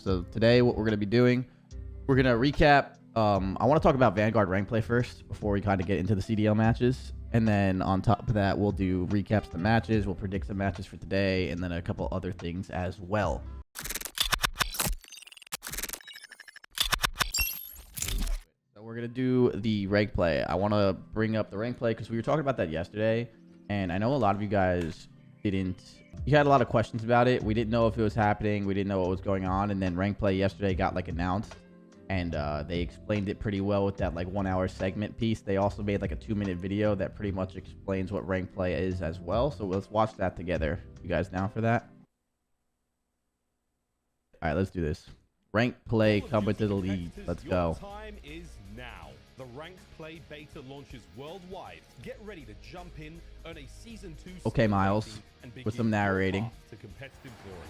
So today what we're going to be doing, we're going to recap. I want to talk about Vanguard rank play first before we kind of get into the CDL matches. And then on top of that, we'll do recaps of the matches. We'll predict the matches for today and then a couple other things as well. So we're going to do the rank play. I want to bring up the rank play because we were talking about that yesterday. And I know a lot of you guys you had a lot of questions about it. We didn't know if it was happening. We didn't know what was going on. And then rank play yesterday got like announced. And they explained it pretty well with that like 1 hour segment piece. They also made like a 2-minute video that pretty much explains what rank play is as well. So let's watch that together. You guys down for that? All right, let's do this. Rank play coming to the lead. Let's go. Time is now. The ranked play beta launches worldwide. Get ready to jump in, earn a season 2. Okay, Miles, with some narrating. To competitive glory.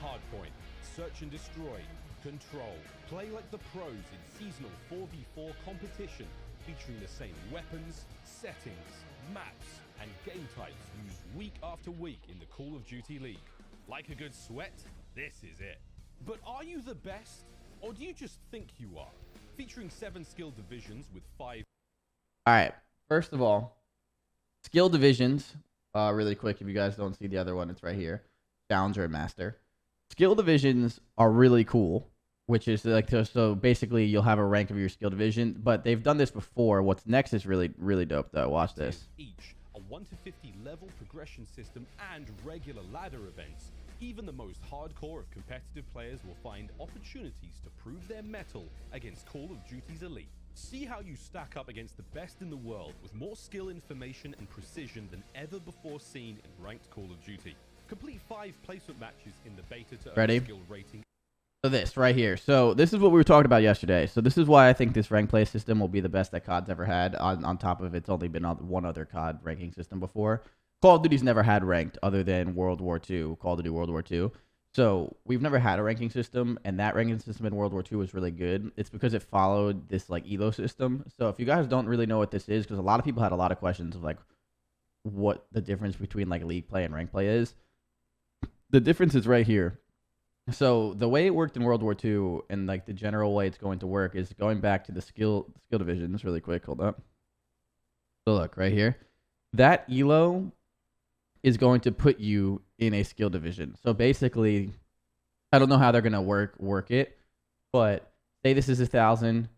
Hardpoint, search and destroy, control. Play like the pros in seasonal 4v4 competition, featuring the same weapons, settings, maps, and game types used week after week in the Call of Duty League. Like a good sweat? This is it. But are you the best? Or do you just think you are? Featuring 7 skill divisions with 5. All right. First of all, skill divisions. Really quick, if you guys don't see the other one, it's right here. Challenger and Master. Skill divisions are really cool, which is like, so basically you'll have a rank of your skill division, but they've done this before. What's next is really, really dope though. Watch this. Each a 1 to 50 level progression system and regular ladder events. Even the most hardcore of competitive players will find opportunities to prove their mettle against Call of Duty's elite. See how you stack up against the best in the world with more skill information and precision than ever before seen in ranked Call of Duty. Complete 5 placement matches in the beta to earn skill rating. So this right here. So this is what we were talking about yesterday. So this is why I think this rank play system will be the best that COD's ever had. On top of it's only been on one other COD ranking system before. Call of Duty's never had ranked other than World War II, Call of Duty World War II. So we've never had a ranking system, and that ranking system in World War II was really good. It's because it followed this like ELO system. So if you guys don't really know what this is, because a lot of people had a lot of questions of like what the difference between like league play and rank play is. The difference is right here. So the way it worked in World War II and like the general way it's going to work is going back to the skill divisions really quick. Hold up. So look right here. That ELO is going to put you in a skill division. So basically, I don't know how they're going to work it, but say this is 1,000,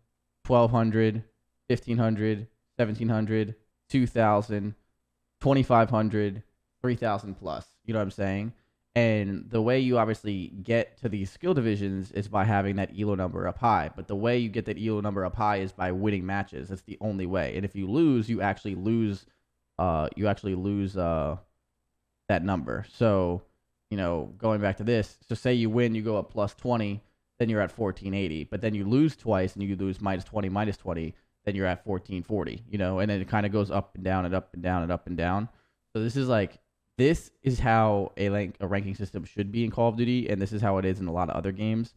1,200, 1,500, 1,700, 2,000, 2,500, 3,000 plus. You know what I'm saying? And the way you obviously get to these skill divisions is by having that ELO number up high. But the way you get that ELO number up high is by winning matches. That's the only way. And if you lose, you actually lose that number. So, you know, going back to this, so say you win, you go up plus 20, then you're at 1480. But then you lose twice and you lose minus 20, then you're at 1440, you know, and then it kind of goes up and down and up and down and up and down. So this is how a ranking system should be in Call of Duty, and this is how it is in a lot of other games.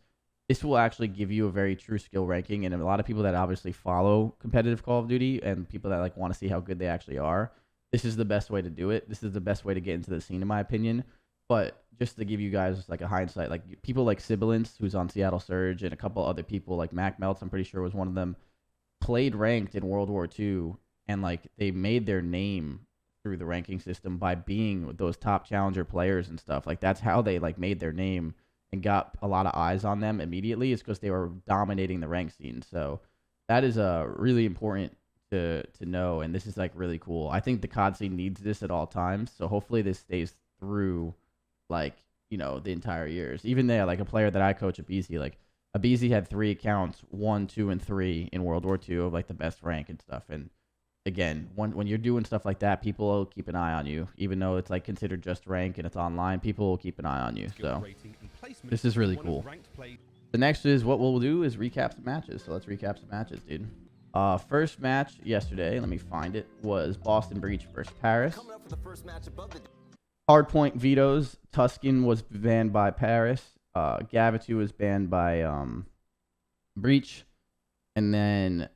This will actually give you a very true skill ranking, and a lot of people that obviously follow competitive Call of Duty and people that like want to see how good they actually are, this is the best way to do it. This is the best way to get into the scene, in my opinion. But just to give you guys like a hindsight, like people like Sibilance, who's on Seattle Surge, and a couple other people like Mac Melts, I'm pretty sure was one of them, played ranked in World War II, and like they made their name through the ranking system by being those top challenger players and stuff. Like that's how they like made their name and got a lot of eyes on them immediately. It's because they were dominating the rank scene. So that is really important to know, and this is like really cool. I think the COD scene needs this at all times, so hopefully this stays through like, you know, the entire years. Even there, like a player that I coach, Abizi, like Abizi had 3 accounts, 1, 2, and 3 in World War II of like the best rank and stuff. And again, when you're doing stuff like that, people will keep an eye on you, even though it's like considered just rank and it's online. People will keep an eye on you. So this is really cool. The next is what we'll do is recap some matches. So let's recap some matches, dude. First match yesterday, let me find it, was Boston Breach versus Paris. Hardpoint vetoes. Tuscan was banned by Paris. Gavutu was banned by Breach. And then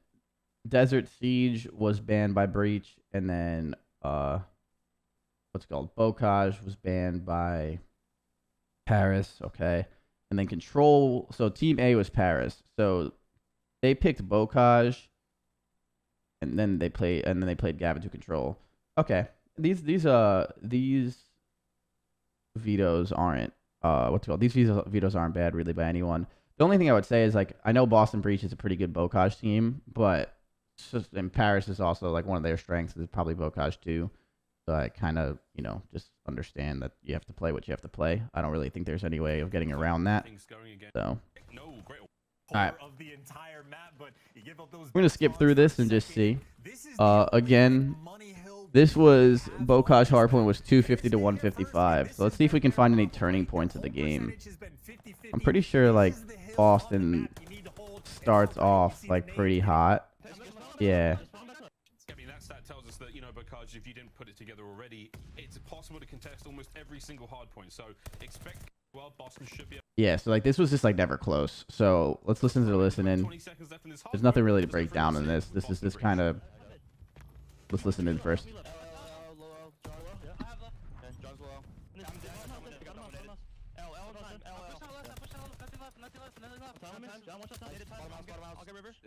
Desert Siege was banned by Breach. And then what's it called? Bocage was banned by Paris. Okay. And then control. So team A was Paris. So they picked Bocage, and then they played Gavutu control. Okay, these vetoes aren't what's it called? These vetoes aren't bad really by anyone. The only thing I would say is like I know Boston Breach is a pretty good Bocage team, but and Paris is also like one of their strengths is probably Bocage too. So I kind of just understand that you have to play what you have to play. I don't really think there's any way of getting around that. So. Alright. We're going to skip through this and just see. Again, this was Bocage Hardpoint was 250 to 155. So let's see if we can find any turning points of the game. I'm pretty sure like Boston starts off like pretty hot. Yeah. That tells us that, Bocage, if you didn't put it together already, it's possible to contest almost every single hard point. So expect, well, Boston should be. Yeah, so like this was just like never close. So let's listen to the listening. There's nothing really to break down in this. This is just kind of. Let's listen in first.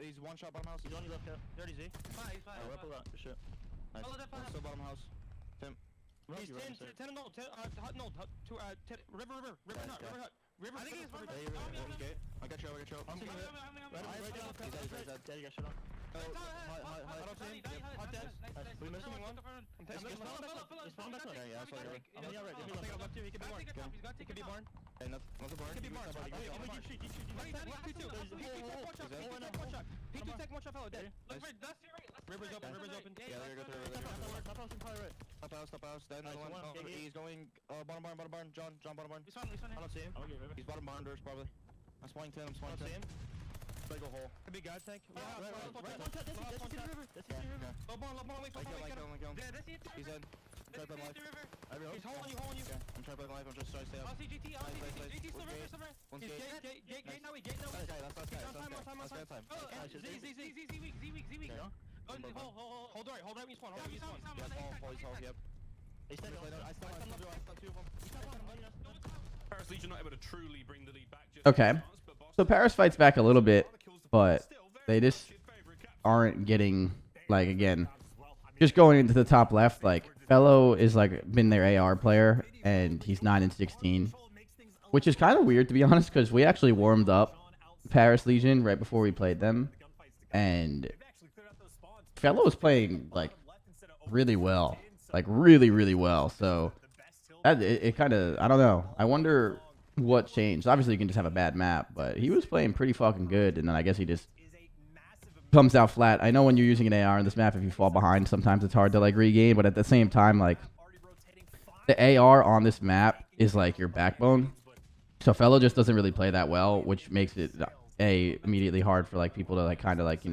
He's one shot bottom house. He's only left here. Dirty Z. He's fine. Alright, pull that. Good shit. Nice. Still bottom house. Tim. He's 10 no, 10, no, river hut. River, I think he's front. I got you. I'm taking it. He's dead. You got shit on. I don't see him. Hot dead. We missing one. I'm taking it. He's falling back on. Yeah, I saw you. I'm right. He can be barn. He can be barn. Hey, not the barn. He can be barn. I'm gonna shoot. P2 tech, one shot fellow, dead. Look, that's your right. River's open. Yeah, there you go. Top house. Dead. Another one. He's going bottom barn. John bottom barn. He's on. I don't see him. He's bottom barn doors probably. I'm spawning 10. I don't see him. Big ol' hole. Could be guy tank. Right. That's the river. Low ball, wait. He's dead. Try to play life. He's holding you. I'm trying to play life. I'm just trying to stay up. GT still river. One's gate. Gate now. Last guy. Time. Z weak. Hold right when you spawn. He's hold, yep. I still two of them. Paris Legion not able to truly bring the lead back. Okay. So Paris fights back a little bit, but they just aren't getting, like, again, just going into the top left, like, Fellow is, like, been their AR player, and he's 9-16, which is kind of weird, to be honest, because we actually warmed up Paris Legion right before we played them, and Fellow was playing, like, really well, like, really well, so that, it kind of, I don't know, I wonder what changed. Obviously, you can just have a bad map, but he was playing pretty fucking good, and then I guess he just comes out flat. I know when you're using an AR in this map, if you fall behind, sometimes it's hard to, like, regain, but at the same time, like, the AR on this map is, like, your backbone. So Fellow just doesn't really play that well, which makes it, immediately hard for, like, people to, like, kind of, like,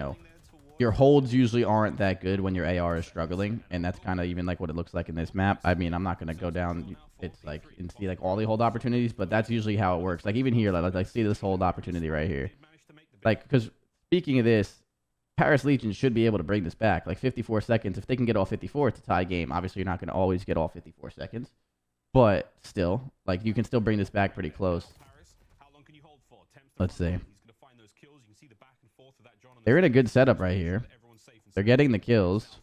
your holds usually aren't that good when your AR is struggling, and that's kind of even, like, what it looks like in this map. I mean, I'm not going to go down, it's, like, and see, like, all the hold opportunities, but that's usually how it works. Like, even here, like see this hold opportunity right here. Like, because speaking of this, Paris Legion should be able to bring this back. Like, 54 seconds. If they can get all 54, it's a tie game. Obviously, you're not going to always get all 54 seconds. But still, like, you can still bring this back pretty close. Let's see. They're in a good setup right here. They're getting the kills.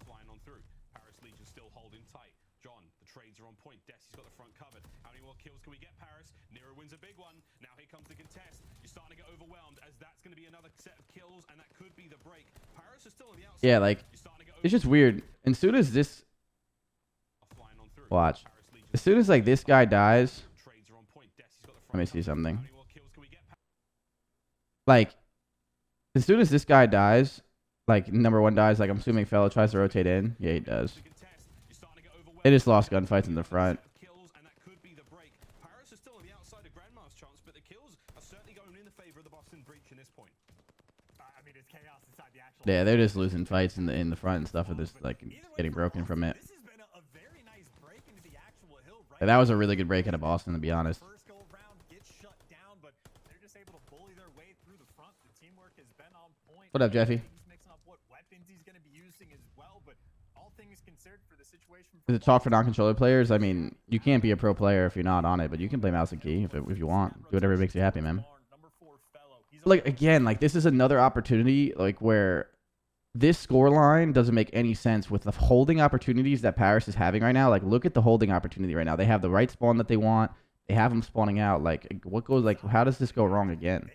Yeah, like, it's just weird. And soon as this... Watch. As soon as, like, this guy dies... Let me see something. Like, as soon as this guy dies, like, number one dies, like, I'm assuming Fellow tries to rotate in. Yeah, he does. They just lost gunfights in the front. Yeah, they're just losing fights in the front and stuff, and just, like, getting broken from it. Yeah, that was a really good break out of Boston, to be honest. What up, Jeffy? Is it talk for non-controller players? I mean, you can't be a pro player if you're not on it, but you can play mouse and key if you want. Do whatever makes you happy, man. Like, again, like, this is another opportunity, like, where this score line doesn't make any sense with the holding opportunities that Paris is having right now. Like, look at the holding opportunity right now. They have the right spawn that they want. They have them spawning out. Like, what goes, like, how does this go wrong again?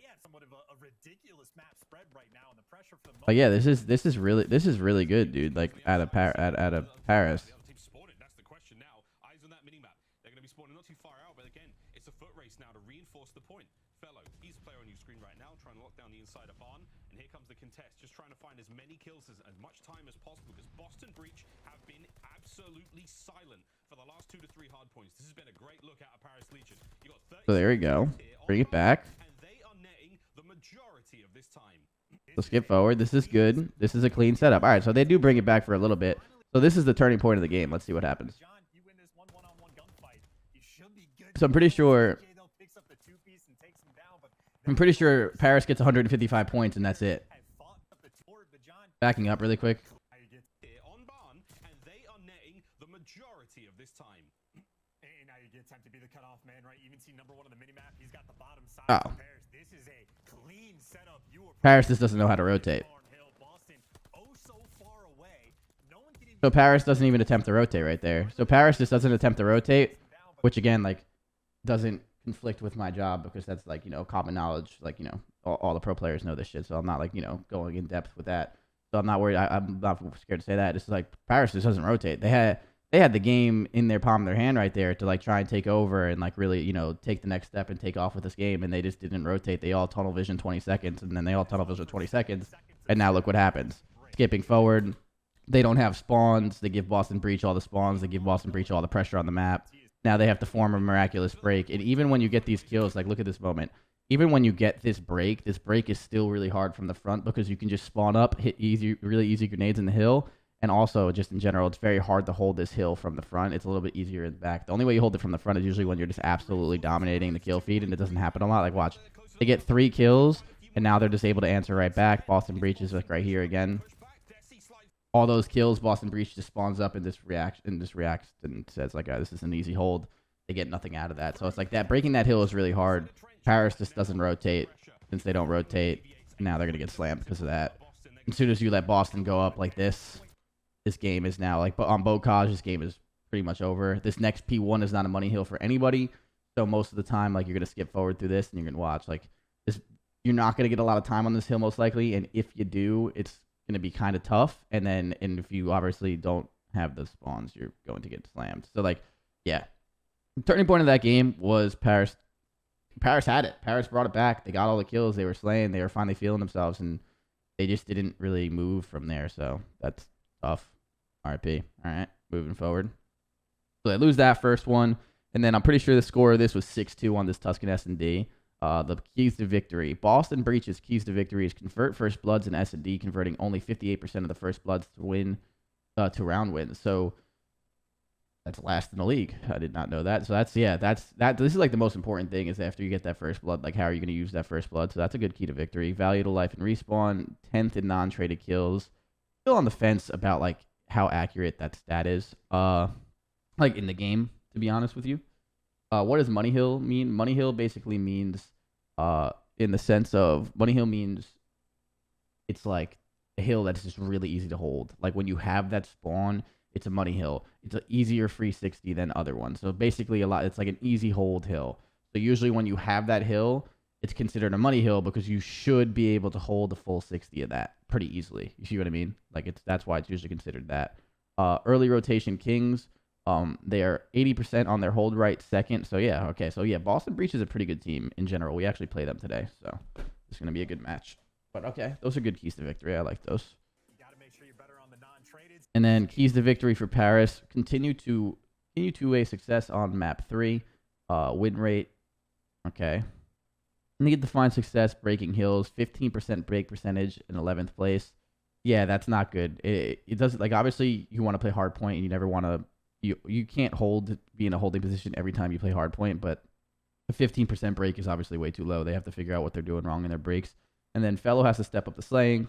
Like, yeah, this is really good, dude. Like, out of Paris. As many kills as much time as possible because Boston Breach have been absolutely silent for the last 2 to 3 hard points. This has been a great look out of Paris Legion. You got 30 So there we go. Bring it back. And they are netting the majority of this time. Let's skip forward. This is good. This is a clean setup. All right, so they do bring it back for a little bit. So this is the turning point of the game. Let's see what happens. So I'm pretty sure Paris gets 155 points and that's it. Backing up really quick. On Barn, and they are netting the majority of this time. And now you get time to be the cutoff man, right? You even see number 1 on the minimap. He's got the bottom side. Oh. This is a clean setup. Paris just doesn't know how to rotate. So Paris doesn't even attempt to rotate right there. So Paris just doesn't attempt to rotate, which again, like, doesn't conflict with my job because that's like, you know, common knowledge. Like, you know, all the pro players know this shit. So I'm not like, you know, going in depth with that. So I'm not worried. I'm not scared to say that. It's like Paris just doesn't rotate. They had the game in their palm of their hand right there to like try and take over and like really, you know, take the next step and take off with this game. And they just didn't rotate. They all tunnel vision 20 seconds and then they all tunnel vision 20 seconds. And now look what happens. Skipping forward. They don't have spawns. They give Boston Breach all the spawns. They give Boston Breach all the pressure on the map. Now they have to form a miraculous break. And even when you get these kills, like look at this moment. Even when you get this break is still really hard from the front because you can just spawn up, hit really easy grenades in the hill. And also, just in general, it's very hard to hold this hill from the front. It's a little bit easier in the back. The only way you hold it from the front is usually when you're just absolutely dominating the kill feed, and it doesn't happen a lot. Like, watch. They get 3 kills, and now they're just able to answer right back. Boston Breach is like right here again. All those kills, Boston Breach just spawns up and just reacts and says, like, this is an easy hold. They get nothing out of that. So it's like that. Breaking that hill is really hard. Paris just doesn't rotate. Since they don't rotate, now they're going to get slammed because of that. As soon as you let Boston go up like this game is now, like, on Bocage, this game is pretty much over. This next P1 is not a money hill for anybody. So most of the time, like, you're going to skip forward through this and you're going to watch. Like, this, you're not going to get a lot of time on this hill most likely. And if you do, it's going to be kind of tough. And if you obviously don't have the spawns, you're going to get slammed. So, like, yeah. The turning point of that game was Paris. Paris had it. Paris brought it back. They got all the kills. They were slaying. They were finally feeling themselves, and they just didn't really move from there. So that's tough. RIP. All right, moving forward. So they lose that first one, and then I'm pretty sure the score of this was 6-2 on this Tuscan SND. The keys to victory. Boston Breach's keys to victory is convert first bloods and S&D, converting only 58% of the first bloods to win, to round wins. So that's last in the league. I did not know that. So that's that. This is like the most important thing is after you get that first blood, like how are you going to use that first blood? So that's a good key to victory. Value to life and respawn. 10th in non-traded kills. Still on the fence about like how accurate that stat is. Like in the game, to be honest with you. What does Money Hill mean? Money Hill basically means, in the sense of Money Hill means it's like a hill that's just really easy to hold. Like when you have that spawn, it's a money hill. It's an easier free 60 than other ones. So basically it's like an easy hold hill. So usually when you have that hill, it's considered a money hill because you should be able to hold the full 60 of that pretty easily. You see what I mean? Like that's why it's usually considered that. Early rotation kings, they are 80% on their hold right second. So yeah, okay. So yeah, Boston Breach is a pretty good team in general. We actually play them today. So it's going to be a good match. But okay, those are good keys to victory. I like those. And then keys to victory for Paris. Continue two-way success on map 3. Win rate. Okay. Need to find success breaking hills. 15% break percentage in 11th place. Yeah, that's not good. It doesn't, like, obviously you want to play hardpoint and you never want to, you can't be in a holding position every time you play hardpoint, but a 15% break is obviously way too low. They have to figure out what they're doing wrong in their breaks. And then Fellow has to step up the slaying.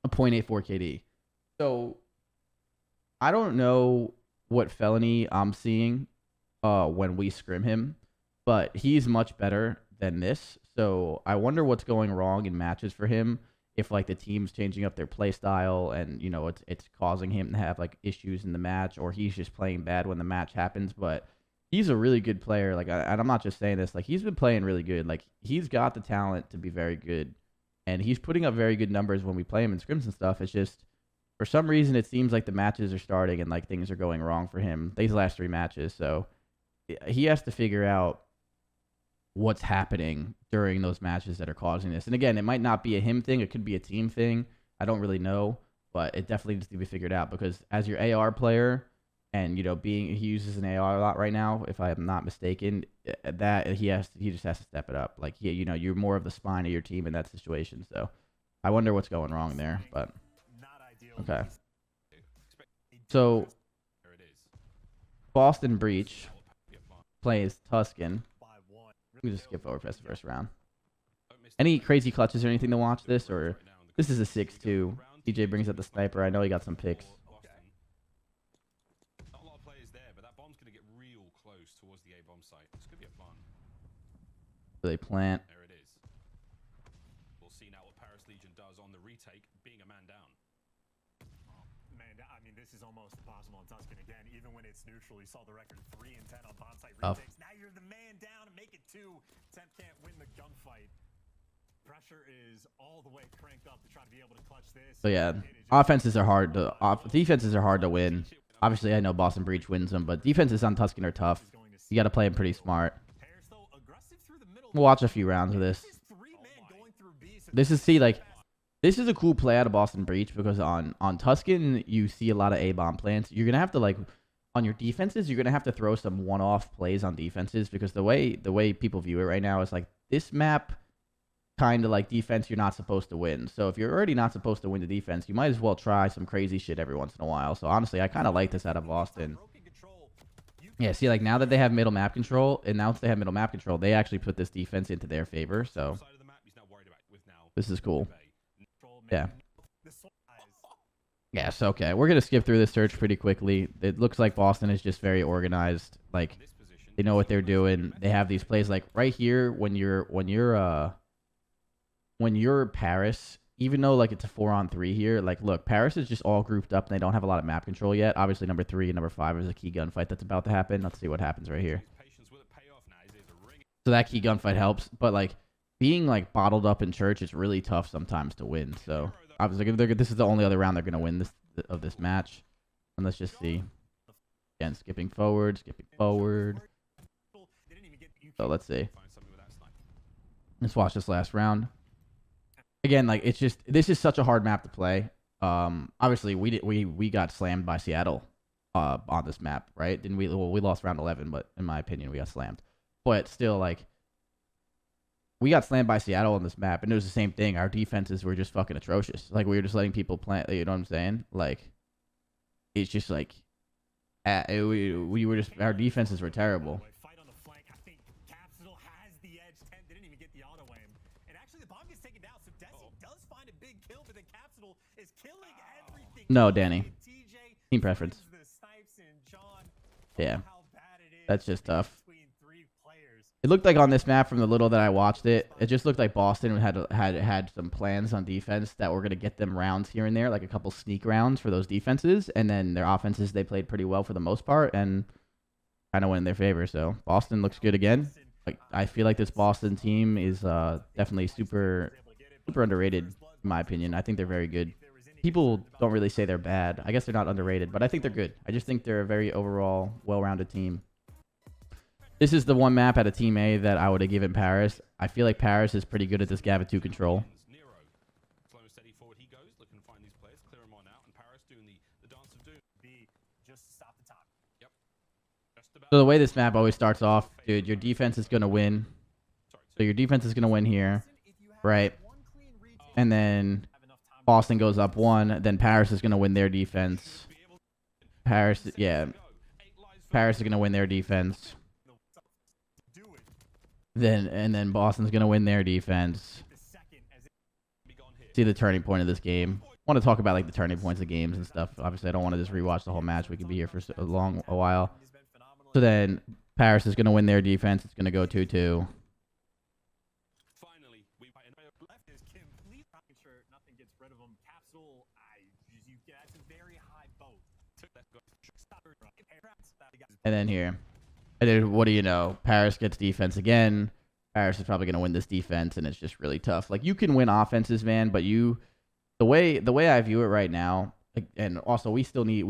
A 0.84 KD. So I don't know what felony I'm seeing when we scrim him, but he's much better than this. So I wonder what's going wrong in matches for him. If like the team's changing up their play style and you know it's causing him to have like issues in the match, or he's just playing bad when the match happens. But he's a really good player. Like, and I'm not just saying this. Like, he's been playing really good. Like, he's got the talent to be very good, and he's putting up very good numbers when we play him in scrims and stuff. It's just for some reason it seems like the matches are starting and like things are going wrong for him these last 3 matches. So he has to figure out what's happening during those matches that are causing this. And again, it might not be a him thing. It could be a team thing. I don't really know, but it definitely needs to be figured out because as your AR player, and you know, he uses an AR a lot right now, if I'm not mistaken, that he just has to step it up. Like, you know, you're more of the spine of your team in that situation. So I wonder what's going wrong there, but okay. So Boston Breach plays Tuscan. Let me just skip over past the first round. Any crazy clutches or anything to watch this, or this is a 6-2. DJ brings up the sniper. I know he got some picks. Not a lot of players there, but that bomb's going to get real close towards the A bomb site. This could be a fun. So they plant. There it is. We'll see now what Paris Legion does on the retake, being a man down. Man, I mean, this is almost impossible on Tuscan again. Even when it's neutral, you saw the record 3 and 10 on bomb site retakes. Now you're the man down and make it 2. Temp can't win the gunfight. Pressure is all the way cranked up to try to be able to clutch this. So yeah, offenses are hard to defenses are hard to win. Obviously, I know Boston Breach wins them, but defenses on Tuscan are tough. You got to play them pretty smart. We'll watch a few rounds of this. This is this is a cool play out of Boston Breach because on Tuscan you see a lot of A-bomb plants. You're gonna have to like on your defenses, you're gonna have to throw some one-off plays on defenses because the way people view it right now is like this map kind of like defense you're not supposed to win. So if you're already not supposed to win the defense, you might as well try some crazy shit every once in a while. So honestly, I kind of like this out of Boston. Yeah, see, like now that they have middle map control, they actually put this defense into their favor. So this is cool. Yeah. Yes, okay. We're going to skip through this search pretty quickly. It looks like Boston is just very organized. Like, they know what they're doing. They have these plays like right here when you're Paris, even though like it's a 4-on-3 here, like look, Paris is just all grouped up and they don't have a lot of map control yet. Obviously number 3 and number 5 is a key gunfight that's about to happen. Let's see what happens right here. So that key gunfight helps, but like being like bottled up in church is really tough sometimes to win. So obviously this is the only other round they're gonna win this match. And let's just see. Again, skipping forward. So let's see. Let's watch this last round. Again, like this is such a hard map to play. Obviously we got slammed by Seattle on this map, right? Didn't we? Well, we lost round 11, but in my opinion, we got slammed. But still, like we got slammed by Seattle on this map, and it was the same thing. Our defenses were just fucking atrocious. Like we were just letting people plant. You know what I'm saying? Like it's just like we were just our defenses were terrible. No, Danny. Team preference. Yeah. That's just tough. It looked like on this map from the little that I watched it just looked like Boston had some plans on defense that were going to get them rounds here and there, like a couple sneak rounds for those defenses, and then their offenses, they played pretty well for the most part and kind of went in their favor. So Boston looks good again. Like I feel like this Boston team is definitely super underrated in my opinion. I think they're very good. People don't really say they're bad. I guess they're not underrated, but I think they're good. I just think they're a very overall well-rounded team. This is the one map out of Team A that I would have given Paris. I feel like Paris is pretty good at this Gavutu control. So the way this map always starts off, dude, your defense is going to win. So your defense is going to win here, right? And then Boston goes up 1, then Paris is going to win their defense. Paris is going to win their defense. Then Boston's going to win their defense. See the turning point of this game. want to talk about like the turning points of games and stuff. Obviously, I don't want to just rewatch the whole match. We could be here for a while. So then Paris is going to win their defense. It's going to go 2-2. Finally, left is complete. Sure, nothing gets rid of him. Capsule, that's a very high boat. And then here. And then what do you know? Paris gets defense again. Paris is probably going to win this defense, and it's just really tough. Like, you can win offenses, man, but the way I view it right now, and also we still need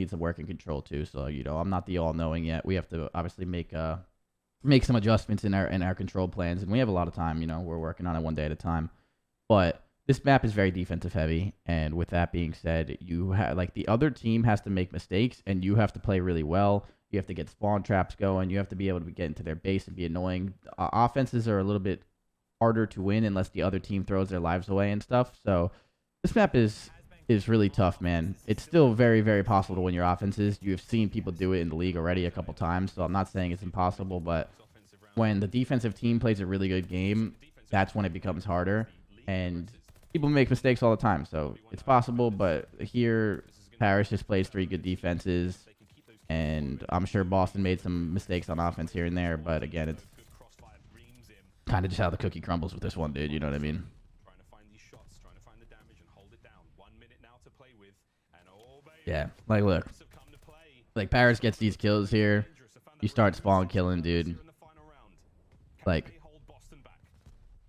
some work and control too. So, you know, I'm not the all-knowing yet. We have to obviously make some adjustments in our control plans, and we have a lot of time. You know, we're working on it one day at a time. But this map is very defensive heavy, and with that being said, you have like the other team has to make mistakes, and you have to play really well. You have to get spawn traps going. You have to be able to get into their base and be annoying. Offenses are a little bit harder to win unless the other team throws their lives away and stuff. So this map is really tough, man. It's still very, very possible to win your offenses. You've seen people do it in the league already a couple times, so I'm not saying it's impossible, but when the defensive team plays a really good game, that's when it becomes harder. And people make mistakes all the time, so it's possible, but here Paris just plays 3 good defenses. And I'm sure Boston made some mistakes on offense here and there, but again, it's kind of just how the cookie crumbles with this one, dude. You know what I mean? Yeah, like look, like Paris gets these kills here. You start spawn killing, dude. Like,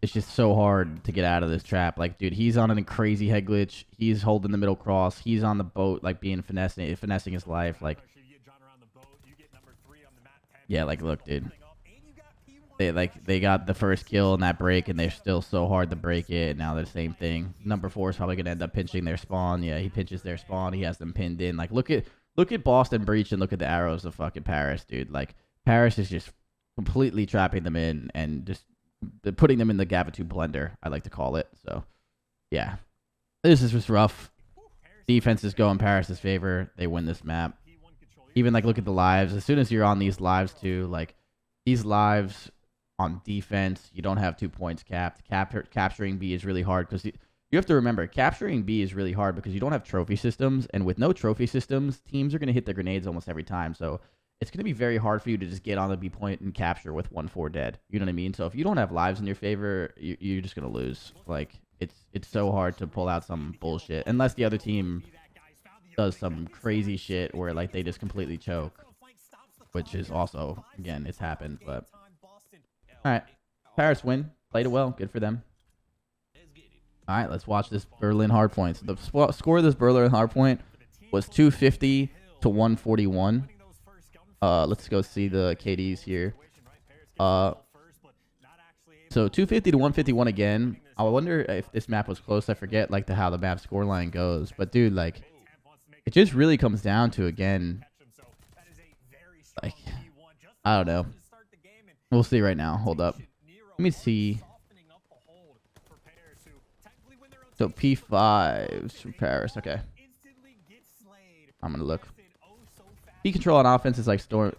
it's just so hard to get out of this trap. Like, dude, he's on a crazy head glitch. He's holding the middle cross. He's on the boat, like being finessing his life. Like, yeah, like look, dude. They got the first kill in that break, and they're still so hard to break it. Now they're the same thing. Number 4 is probably gonna end up pinching their spawn. Yeah, he pinches their spawn. He has them pinned in. Like, look at Boston breach and look at the arrows of fucking Paris, dude. Like, Paris is just completely trapping them in and just putting them in the Gavutu blender, I like to call it. So, yeah, this is just rough. Defense is going Paris' favor. They win this map. Even like look at the lives. As soon as you're on these lives too, like these lives on defense, you don't have 2 points capped. Capturing B is really hard because you have to remember capturing B is really hard because you don't have trophy systems, and with no trophy systems, teams are going to hit their grenades almost every time. So it's going to be very hard for you to just get on the B point and capture with 1-4 dead. You know what I mean? So if you don't have lives in your favor, you're just going to lose. Like it's so hard to pull out some bullshit unless the other team does some crazy shit where like they just completely choke, which is also, again, it's happened. But all right, Paris win, played it well, good for them. All right, let's watch this Berlin hardpoint. So the score of this Berlin hardpoint was 250 to 141. Let's go see the KDs here. So 250 to 151 again. I wonder if this map was close. I forget like how the map scoreline goes, but dude, like, it just really comes down to, again, like, I don't know. We'll see right now. Hold up. Let me see. So P5s from Paris. Okay. I'm going to look. P control on offense is like story.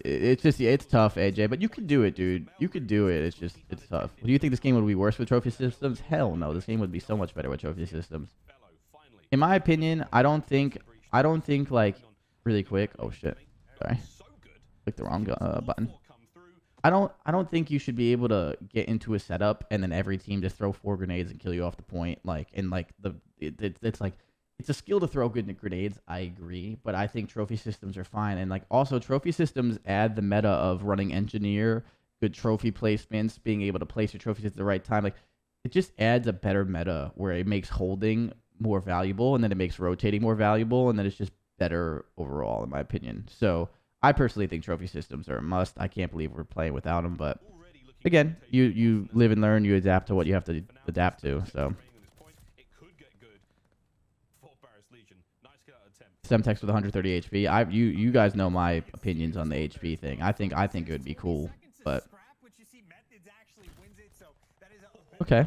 It's just, it's tough, AJ, but you can do it, dude. You could do it. It's just, it's tough. Do you think this game would be worse with trophy systems? Hell no. This game would be so much better with trophy systems. In my opinion, I don't think like, really quick. Oh shit. Sorry. Clicked the wrong button. I don't think you should be able to get into a setup and then every team just throw 4 grenades and kill you off the point. Like, and like it's like, it's a skill to throw good grenades. I agree, but I think trophy systems are fine. And like, also trophy systems add the meta of running engineer, good trophy placements, being able to place your trophies at the right time. Like, it just adds a better meta where it makes holding more valuable, and then it makes rotating more valuable, and then it's just better overall, in my opinion. So I personally think trophy systems are a must. I can't believe we're playing without them, but again, you live and learn. You adapt to what you have to adapt to. So Semtex with 130 HP. You guys know my opinions on the HP thing. I think it would be cool, but okay.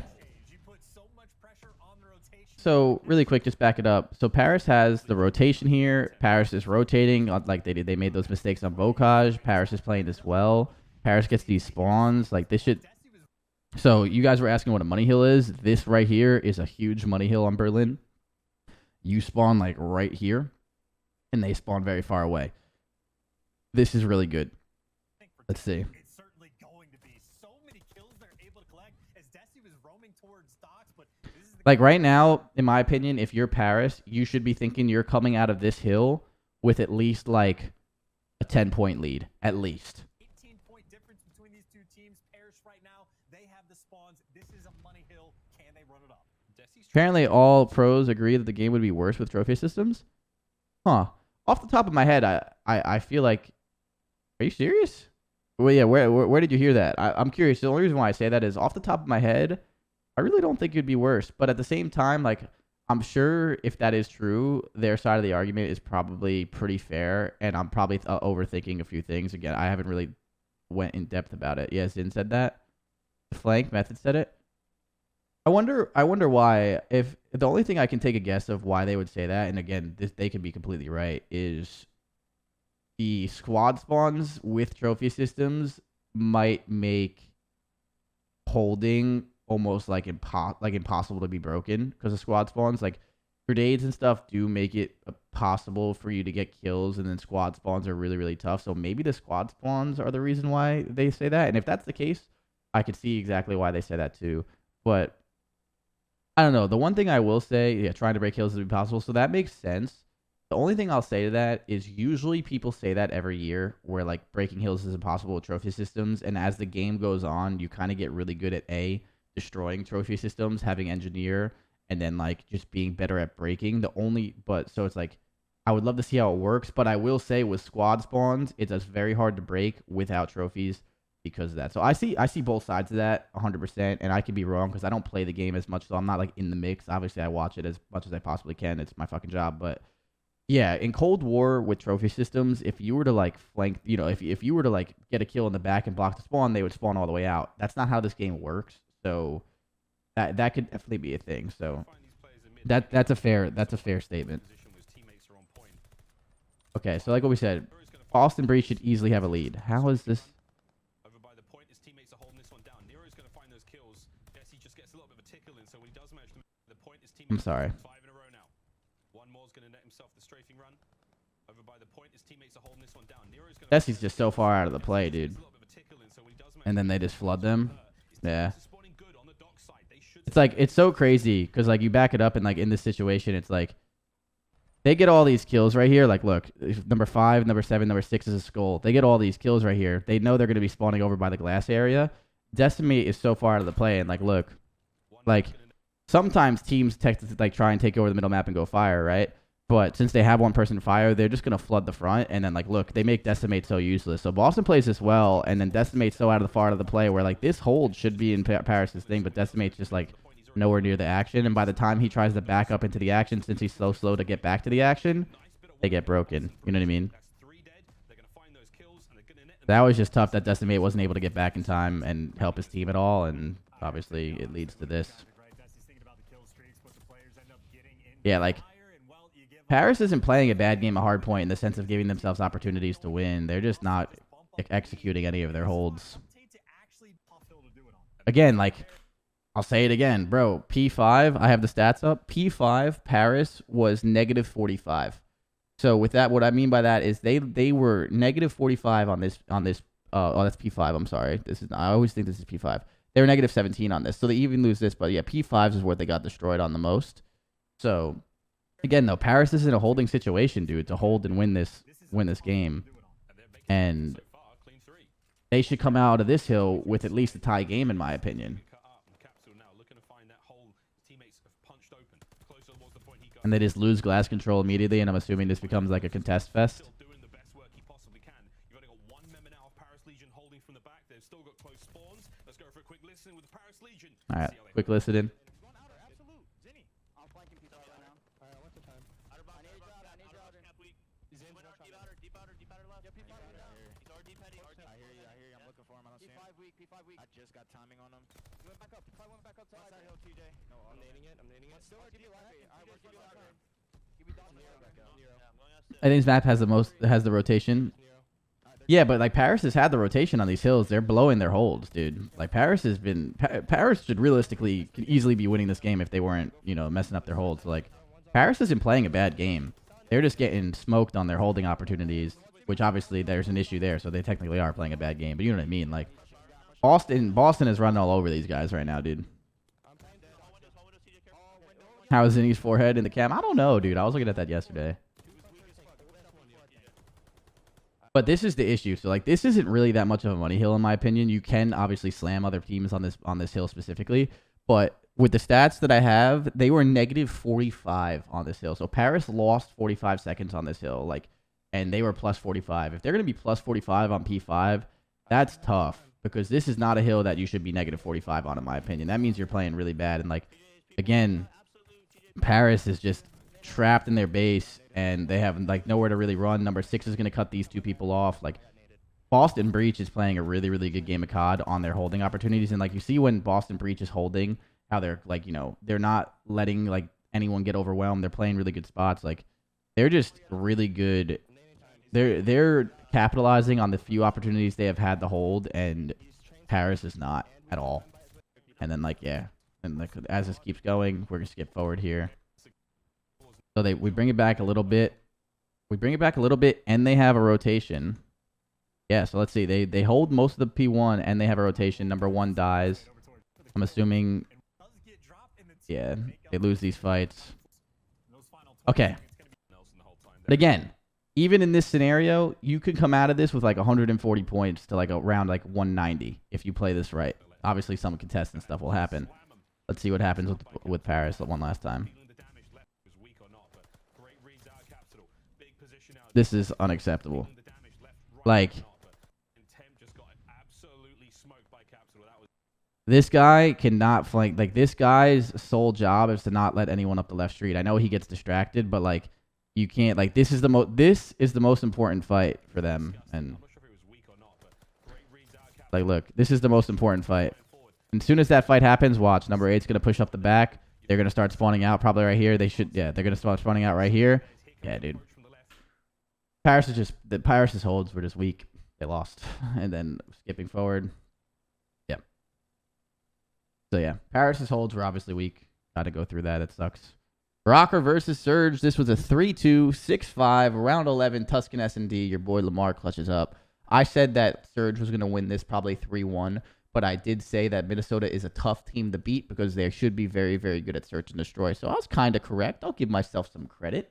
So really quick, just back it up. So Paris has the rotation here. Paris is rotating like they did. They made those mistakes on Bocage. Paris is playing this well. Paris gets these spawns. Like, this should. So you guys were asking what a money hill is. This right here is a huge money hill on Berlin. you spawn like right here, and they spawn very far away. This is really good. Let's see. It's certainly going to be so many kills they're able to collect as Desi was roaming towards docks, but this is the Like right now, in my opinion, if you're Paris, you should be thinking you're coming out of this hill with at least like a 10-point lead, at least. 18-point difference between these two teams. Paris right now, they have the spawns. This is a money hill. Can they run it up? Apparently, all pros agree that the game would be worse with trophy systems. Huh. Off the top of my head, I feel like... Are you serious? Well, yeah, where did you hear that? I'm curious. The only reason why I say that is off the top of my head, I really don't think it'd be worse. But at the same time, like, I'm sure if that is true, their side of the argument is probably pretty fair. And I'm probably overthinking a few things. Again, I haven't really went in depth about it. Yeah, Zin said that. The flank method said it. I wonder why. If the only thing I can take a guess of why they would say that, and again, they could be completely right, is the squad spawns with trophy systems might make holding almost like impossible to be broken, because the squad spawns, like grenades and stuff, do make it possible for you to get kills, and then squad spawns are really, really tough. So maybe the squad spawns are the reason why they say that. And if that's the case, I could see exactly why they say that too. But I don't know. The one thing I will say, yeah, trying to break kills is impossible. So that makes sense. The only thing I'll say to that is usually people say that every year, where like breaking hills is impossible with trophy systems. And as the game goes on, you kind of get really good at destroying trophy systems, having engineer, and then like just being better at breaking. So it's like, I would love to see how it works, but I will say with squad spawns, it's just very hard to break without trophies because of that. So I see both sides of that 100%, and I could be wrong because I don't play the game as much, so I'm not like in the mix. Obviously, I watch it as much as I possibly can. It's my fucking job, but yeah, in Cold War with trophy systems, if you were to like flank, if you were to like get a kill in the back and block the spawn, they would spawn all the way out. That's not how this game works. So that could definitely be a thing. So that's a fair statement. Okay, so like what we said, Austin Breach should easily have a lead. How is this? Over by the point, his teammates are holding this one down. Nero's going to find those kills. Jesse just gets a little bit of a tickle in, so when he does manage to make the point, his teammates I'm sorry. 5 in a row now. One more's going to net himself the strafing run. Over by the point, his teammates are holding this one down. Nero's going to Jesse's just so far out of the play, dude. And then they just flood them. Yeah. It's like, it's so crazy because like you back it up and like in this situation, it's like they get all these kills right here. Like, look, number 5, number 7, number 6 is a skull. They get all these kills right here. They know they're going to be spawning over by the glass area. Decimate is so far out of the play. And like, look, like sometimes teams like try and take over the middle map and go fire, right? But since they have one person fire, they're just going to flood the front. And then like, look, they make Decimate so useless. So Boston plays this well. And then Decimate's so out of the far of the play where like this hold should be in Paris's thing. But Decimate's just like nowhere near the action. And by the time he tries to back up into the action, since he's so slow to get back to the action, they get broken. You know what I mean? That was just tough that Decimate wasn't able to get back in time and help his team at all. And obviously it leads to this. Yeah, like Paris isn't playing a bad game of Hardpoint in the sense of giving themselves opportunities to win. They're just not executing any of their holds. Again, like, I'll say it again, bro. P5, I have the stats up. P5, Paris was negative 45. So with that, what I mean by that is they were negative 45 on this. Oh, that's P5. I'm sorry. I always think this is P5. They were negative 17 on this, so they even lose this. But yeah, P5s is where they got destroyed on the most. So again, though, Paris is in a holding situation, dude, to hold and win this game, and they should come out of this hill with at least a tie game, in my opinion. And they just lose glass control immediately, and I'm assuming this becomes like a contest fest. All right, quick listen in. I just got timing on him. He went back up. He went back up to that hill, TJ. No, I'm nading it. Still give you louder. Give me Nero. I think this map has the rotation. Yeah, but like Paris has had the rotation on these hills. They're blowing their holds, dude. Like Paris should realistically could easily be winning this game if they weren't, messing up their holds. Like Paris isn't playing a bad game. They're just getting smoked on their holding opportunities, which obviously there's an issue there, so they technically are playing a bad game. But you know what I mean? Like, Boston is running all over these guys right now, dude. How is Zinni's forehead in the cam? I don't know, dude. I was looking at that yesterday. But this is the issue. So, like, this isn't really that much of a money hill, in my opinion. You can obviously slam other teams on this hill specifically. But with the stats that I have, they were negative 45 on this hill. So, Paris lost 45 seconds on this hill. Like, and they were plus 45. If they're going to be plus 45 on P5, that's tough. Because this is not a hill that you should be negative 45 on, in my opinion. That means you're playing really bad. And, like, again, Paris is just trapped in their base, and they have, like, nowhere to really run. Number 6 is going to cut these two people off. Like, Boston Breach is playing a really, really good game of COD on their holding opportunities. And, like, you see when Boston Breach is holding, how they're, like, you know, they're not letting, like, anyone get overwhelmed. They're playing really good spots. Like, they're just really good. They're capitalizing on the few opportunities they have had to hold, and Paris is not at all. And then, like, yeah. And, like, as this keeps going, we're going to skip forward here. So we bring it back a little bit. And they have a rotation. Yeah, so let's see. They hold most of the P1, and they have a rotation. Number 1 dies. I'm assuming, yeah, they lose these fights. Okay. But again, even in this scenario, you could come out of this with, like, 140 points to, like, around, like, 190 if you play this right. Obviously, some contestant stuff will happen. Let's see what happens with Paris one last time. This is unacceptable. Like, this guy cannot flank. Like, this guy's sole job is to not let anyone up the left street. I know he gets distracted, but, like, you can't. Like, this is the most important fight for them. And, like, look, this is the most important fight. As soon as that fight happens, watch. Number 8's going to push up the back. They're going to start spawning out probably right here. They're going to start spawning out right here. Yeah, dude. Paris' holds were just weak. They lost. And then skipping forward. Yeah. So, yeah. Paris' holds were obviously weak. Got to go through that. It sucks. ROKKR versus Surge. This was a 3-2, 6-5, round 11, Tuscan SND. Your boy Lamar clutches up. I said that Surge was going to win this probably 3-1. But I did say that Minnesota is a tough team to beat because they should be very, very good at search and destroy. So I was kind of correct. I'll give myself some credit.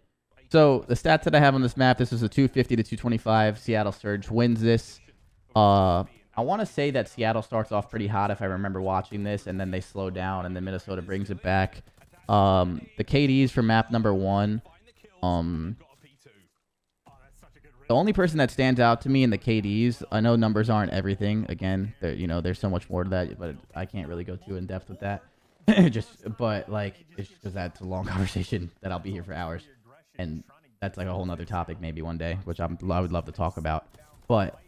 So the stats that I have on this map, this is a 250 to 225. Seattle Surge wins this. I want to say that Seattle starts off pretty hot if I remember watching this, and then they slow down, and then Minnesota brings it back. The KDs for map number 1. The only person that stands out to me in the KDs, I know numbers aren't everything. Again, there's so much more to that, but I can't really go too in depth with that. But like, it's just because that's a long conversation that I'll be here for hours, and that's like a whole nother topic maybe one day, which I would love to talk about. But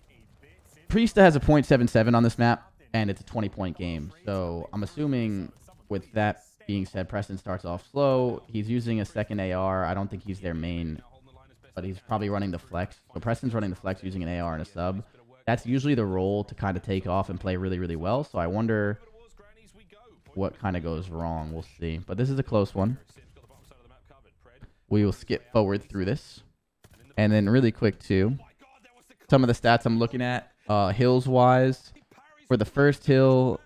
Priesta has a .77 on this map, and it's a 20-point game. So I'm assuming with that being said, Preston starts off slow. He's using a second AR. I don't think he's their main, but he's probably running the flex. So Preston's running the flex using an AR and a sub. That's usually the role to kind of take off and play really, really well. So I wonder what kind of goes wrong. We'll see. But this is a close one. We will skip forward through this. And then really quick, too, some of the stats I'm looking at, hills-wise. For the first hill,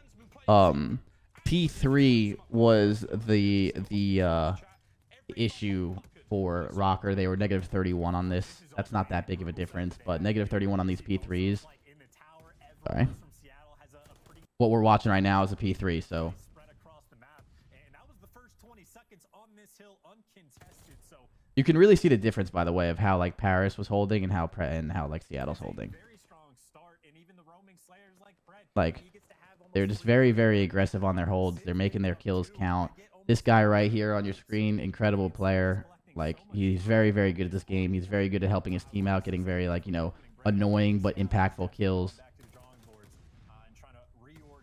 P3 was the issue for ROKKR. They were negative 31 on this. That's not that big of a difference, but negative 31 on these P3s. Sorry. What we're watching right now is a P3, so. You can really see the difference, by the way, of how like Paris was holding and how like Seattle's holding. Like, they're just very, very aggressive on their holds. They're making their kills count. This guy right here on your screen, incredible player. Like, he's very, very good at this game. He's very good at helping his team out, getting very, like, annoying but impactful kills.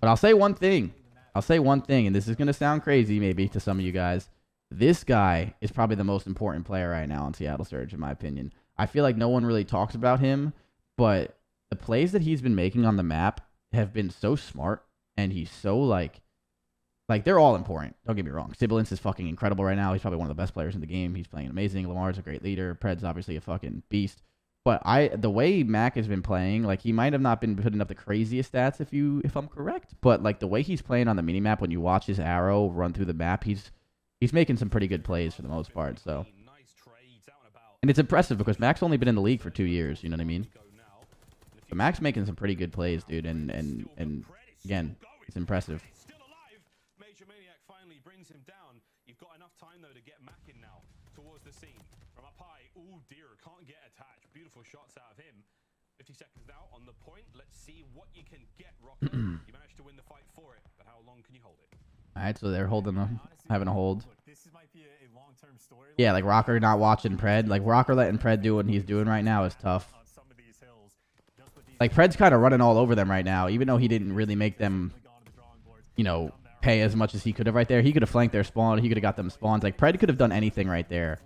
But I'll say one thing. And this is going to sound crazy maybe to some of you guys. This guy is probably the most important player right now on Seattle Surge, in my opinion. I feel like no one really talks about him, but the plays that he's been making on the map have been so smart, and he's so, like Like, they're all important. Don't get me wrong. Sibilance is fucking incredible right now. He's probably one of the best players in the game. He's playing amazing. Lamar's a great leader. Pred's obviously a fucking beast. But the way Mac has been playing, like, he might have not been putting up the craziest stats if I'm correct. But, like, the way he's playing on the minimap, when you watch his arrow run through the map, he's making some pretty good plays for the most part. So, and it's impressive because Mac's only been in the league for 2 years. You know what I mean? But Mac's making some pretty good plays, dude. And again, it's impressive. Brings him down. You've got enough time though to get Mac in now towards the scene from up high. Oh dear, can't get attached. Beautiful shots out of him. 50 seconds now on the point. Let's see what you can get, ROKKR. You managed to win the fight for it, but how long can you hold it? All right, so they're having a hold. Yeah, like ROKKR not watching Pred. Like ROKKR letting Pred do what he's doing right now is tough. Like Pred's kind of running all over them right now, even though he didn't really make them, you know, pay as much as he could have right there. He could have flanked their spawn. He could have got them spawns. Like, Pred could have done anything right there.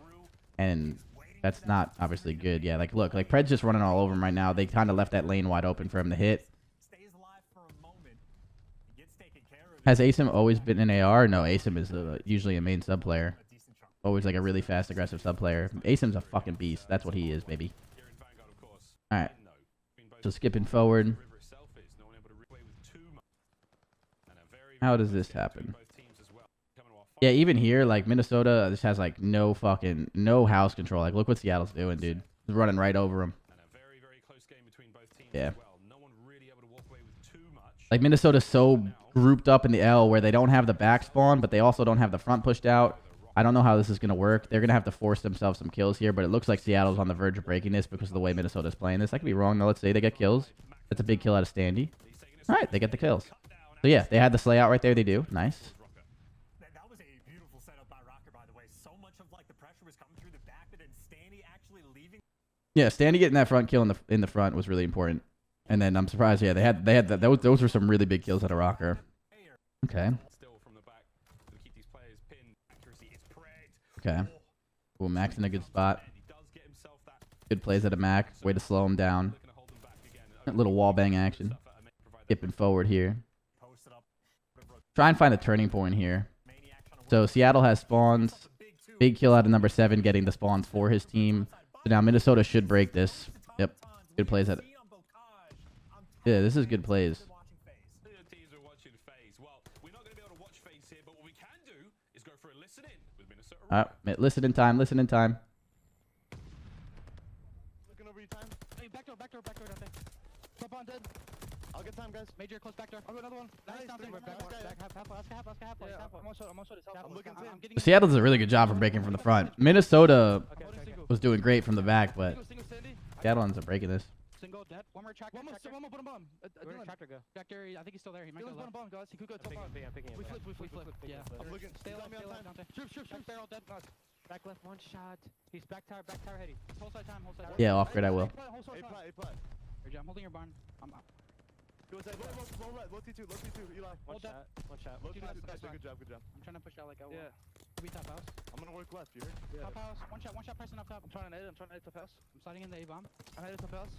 And that's not obviously good. Yeah, like, look. Like, Pred's just running all over him right now. They kind of left that lane wide open for him to hit. Has ASIM always been an AR? No, ASIM is usually a main sub player. Always, like, a really fast, aggressive sub player. ASIM's a fucking beast. That's what he is, baby. Alright. So, skipping forward. How does this happen? Yeah, even here, like, Minnesota just has, like, no house control. Like, look what Seattle's doing, dude. He's running right over him. Yeah. Like, Minnesota's so grouped up in the L where they don't have the back spawn, but they also don't have the front pushed out. I don't know how this is going to work. They're going to have to force themselves some kills here, but it looks like Seattle's on the verge of breaking this because of the way Minnesota's playing this. I could be wrong, though. Let's say they get kills. That's a big kill out of Standy. All right, they get the kills. So yeah, they had the slay out right there. They do. Nice. That was a beautiful setup by ROKKR, by the way. So much of like the pressure was coming through the back, but then Standy actually leaving. Yeah, Standy getting that front kill in the front was really important. And then I'm surprised. Yeah, they had that. Those were some really big kills out of ROKKR. Okay. Okay. Cool. Mac's in a good spot. Good plays out of Mac. Way to slow him down. A little wall bang action. Skipping forward here. Try and find a turning point here. So Seattle has spawns. Big kill out of number 7, getting the spawns for his team. So now Minnesota should break this. Yep. Good plays at it. Yeah, this is good plays. Listen in time. Listen in time. Looking over your time. Hey, back door down there. Top on dead. I'll get time, guys. Major close back door. I'll go another one. Nice. I'm getting Seattle does a really good job of breaking from the front. Minnesota was doing great from the back, but Seattle ends up breaking this. Single dead. One more tractor. One more bottom bomb. Where did tractor go? Tractor, I think he's still there. He might go left. Bomb, guys. He could go top on. I'm picking him. We flip. Yeah. I'm looking. Stay alive, Dante. Shoot. Barrel dead. Back left, one shot. He's back tower heady. Whole side time. Yeah, off grid I will. A-plot. I'm holding your barn. I'm up. Go inside. Low T2, Eli. One shot. Low T2, good job. I'm trying to push out like I want. Yeah. We top house. I'm gonna work left, you heard? Yeah. Top house. One shot pressing up top. I'm trying to nade top house. I'm sliding in the A-bomb. I nade top house.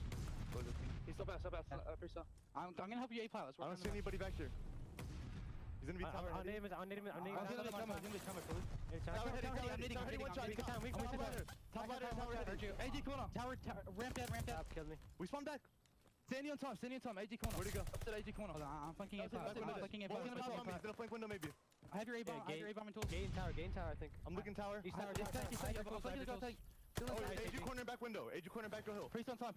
He's top house. First up. I'm gonna help you A-pilot. I don't see anybody back here. He's gonna be tower. I'll nade him. I'm gonna be tower, please. Tower heady, one shot. Top ladder. AD corner. Tower, ramp dead. Kill me. We spawn back. Standing on top. AD corner. Where'd he go? Up to the AD corner. I'm flanking A-pilot. He's gonna flank window maybe. I have your A-bomb and tools. Gain tower, I think. I'm looking tower. He's tower. AG corner back window. Back door hill. Priest on time.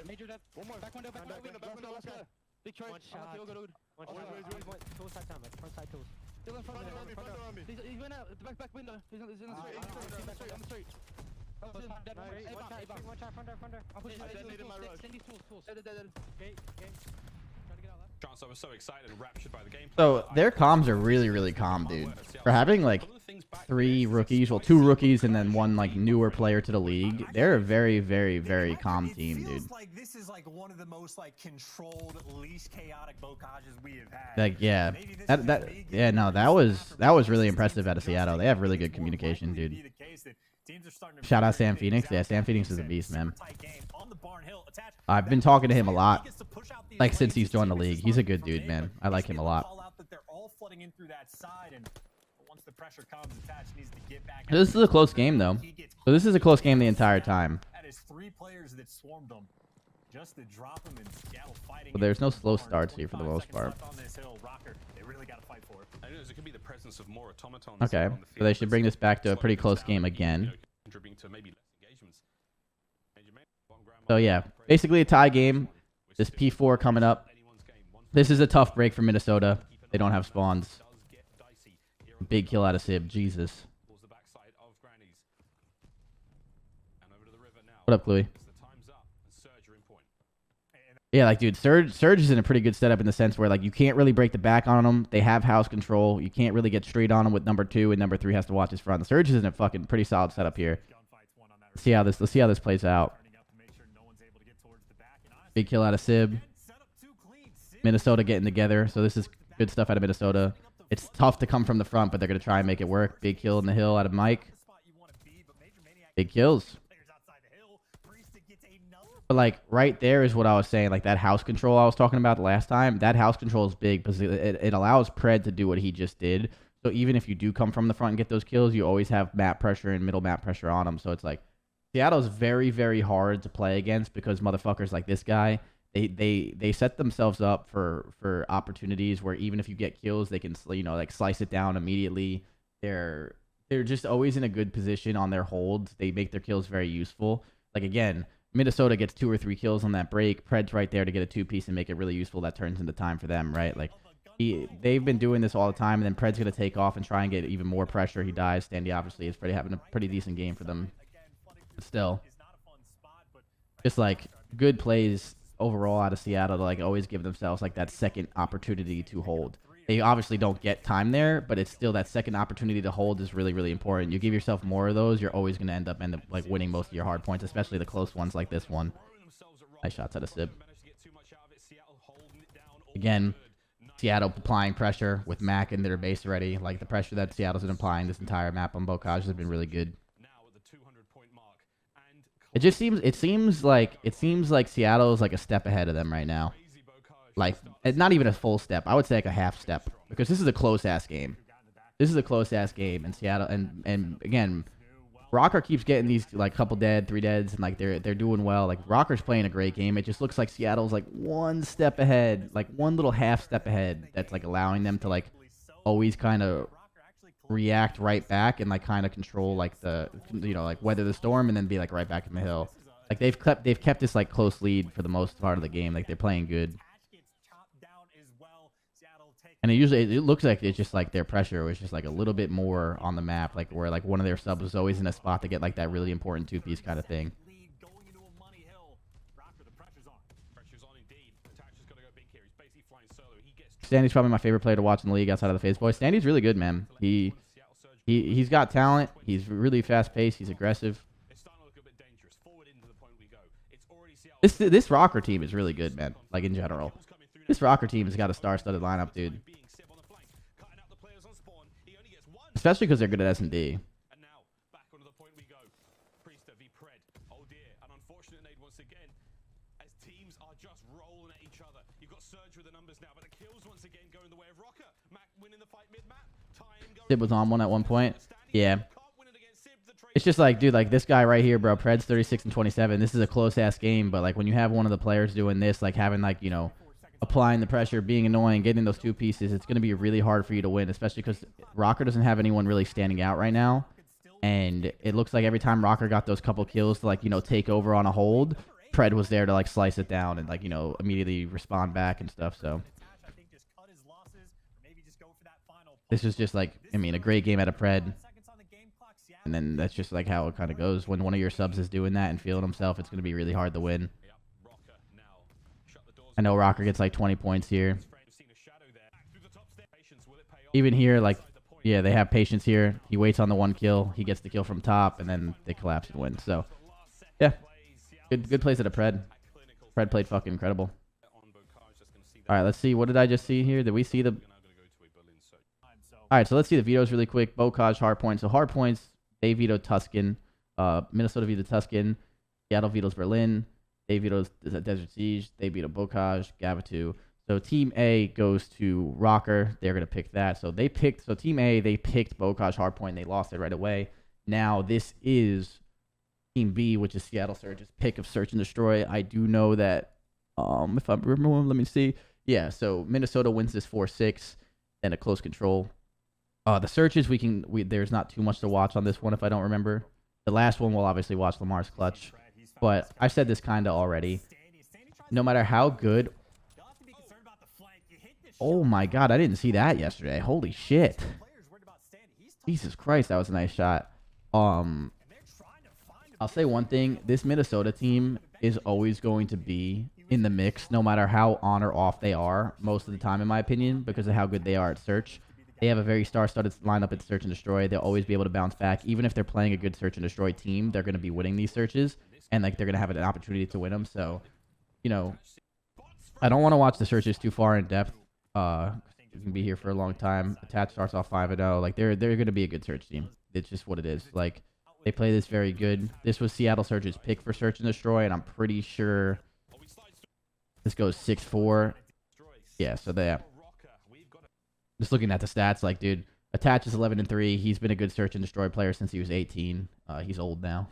Major dead. One more. Back window. Last guy. Big charge. One shot. One shot. Tools side time. Front side tools. Still in front of me. He went out. The back window. He's in the straight. On the straight. One shot. Front door. I'm pushing. Send these tools. Dead. Gate. Try to get out left. Chance, I was so excited and raptured by the gameplay. So their comms are really, really calm, dude. For having like 3 rookies, well, 2 rookies and then 1 like newer player to the league, they're a very, very, very calm team, dude. Like this is like one of the most like controlled, least chaotic bocages we have had. Like yeah, that was really impressive out of Seattle. They have really good communication, dude. Shout out Sam Phoenix. Yeah, Sam Phoenix is a beast, man. I've been talking to him a lot, like since he's joined the league. He's a good dude, man. I like him a lot. flooding in through that side, and once the pressure comes, attached needs to get back. This is a close game, though. So this is a close game the entire time. That is 3 players that swarmed them. Just to drop them in Seattle fighting. But there's no slow starts here for the most part. On this hill, ROKKR, they really got to fight for it. I know it could be the presence of more automatons Okay, on the so they field, should but bring this back to a slowing pretty things close down, game you know, again. contributing to maybe less engagements. And you may want grandma So yeah, basically a tie game. This P4 coming up. This is a tough break for Minnesota. They don't have spawns. Big kill out of Sib. Jesus. What up, Chloe? Yeah, like, dude, Surge is in a pretty good setup in the sense where, like, you can't really break the back on them. They have house control. You can't really get straight on them with number 2, and number 3 has to watch his front. The Surge is in a fucking pretty solid setup here. Let's see how this plays out. Big kill out of Sib. Minnesota getting together, so this is good stuff out of Minnesota. It's tough to come from the front, but they're going to try and make it work. Big kill in the hill out of Mike. Big kills. But, like, right there is what I was saying. Like, that house control I was talking about the last time, that house control is big because it allows Pred to do what he just did. So even if you do come from the front and get those kills, you always have map pressure and middle map pressure on them. So it's like, Seattle's very, very hard to play against because motherfuckers like this guy, they set themselves up for opportunities where even if you get kills, they can, you know, like, slice it down immediately. They're just always in a good position on their holds. They make their kills very useful. Like, again, Minnesota gets 2 or 3 kills on that break. Pred's right there to get a 2-piece and make it really useful. That turns into time for them, right? Like, they've been doing this all the time, and then Pred's going to take off and try and get even more pressure. He dies. Standy obviously is having a pretty decent game for them. But still, just, like, good plays overall out of Seattle to, like, always give themselves, like, that second opportunity to hold. They obviously don't get time there, but it's still that second opportunity to hold is really, really important. You give yourself more of those, you're always going to end up like winning most of your hard points, especially the close ones like this one. Nice shots out of Sib. Again, Seattle applying pressure with Mac in their base already. Like, the pressure that Seattle's been applying this entire map on Bocage has been really good. It seems like Seattle is like a step ahead of them right now. Like, not even a full step. I would say like a half step because this is a close-ass game. This is a close-ass game, and Seattle and again, ROKKR keeps getting these like couple dead, 3 deads, and like they're doing well. Like, ROKKR's playing a great game. It just looks like Seattle's like one step ahead, like one little half step ahead. That's like allowing them to like always kind of react right back and like kind of control like the, you know, like weather the storm and then be like right back in the hill. Like they've kept this like close lead for the most part of the game. Like, they're playing good. And it looks like it's just like their pressure was just like a little bit more on the map, like where like one of their subs was always in a spot to get like that really important 2-piece kind of thing. Standy's probably my favorite player to watch in the league outside of the FaZe boys. Standy's really good, man. He's got talent. He's really fast paced. He's aggressive. This ROKKR team is really good, man. Like, in general. This ROKKR team has got a star-studded lineup, dude. Especially because they're good at SND. Sib was on one at one point. Yeah. It's just like, dude, like this guy right here, bro. Pred's 36 and 27. This is a close-ass game, but like when you have one of the players doing this, like having like, you know, applying the pressure, being annoying, getting those 2 pieces, it's going to be really hard for you to win, especially because ROKKR doesn't have anyone really standing out right now. And it looks like every time ROKKR got those couple kills to, like, you know, take over on a hold, Pred was there to, like, slice it down and, like, you know, immediately respond back and stuff. So this is just, like, I mean, a great game out of Pred. And then that's just, like, how it kind of goes. When one of your subs is doing that and feeling himself, it's going to be really hard to win. I know ROKKR gets like 20 points here. Even here, like, yeah, they have patience here. He waits on the 1 kill. He gets the kill from top, and then they collapse and win. So, yeah, good plays at a Pred. Pred played fucking incredible. All right, let's see. What did I just see here? Did we see the... All right, so let's see the vetoes really quick. Bocage, Hardpoint. So Hardpoints, they vetoed Tuscan. Minnesota vetoed Tuscan. Seattle vetoes Berlin. They vetoed Desert Siege. They vetoed Bocage, Gavutu. So Team A goes to ROKKR. They're going to pick that. So Team A, they picked Bocage Hardpoint. They lost it right away. Now this is Team B, which is Seattle Surge's pick of Search and Destroy. I do know that, if I remember, let me see. Yeah, so Minnesota wins this 4-6, and a close control. The Searches, there's not too much to watch on this one if I don't remember. The last one we'll obviously watch Lamar's clutch. But I've said this kind of already. No matter how good... Oh my god, I didn't see that yesterday. Holy shit. Jesus Christ, that was a nice shot. I'll say one thing. This Minnesota team is always going to be in the mix, no matter how on or off they are, most of the time, in my opinion, because of how good they are at Search. They have a very star-studded lineup at Search and Destroy. They'll always be able to bounce back. Even if they're playing a good Search and Destroy team, they're going to be winning these searches, and like they're going to have an opportunity to win them. So, you know, I don't want to watch the searches too far in depth. You can be here for a long time. Attach starts off 5-0. Like they're going to be a good search team. It's just what it is. Like they play this very good. This was Seattle Surge's pick for Search and Destroy, and I'm pretty sure this goes 6-4. Yeah, so they. Just looking at the stats, like, dude, Attach is 11-3. He's been a good Search and Destroy player since he was 18. He's old now,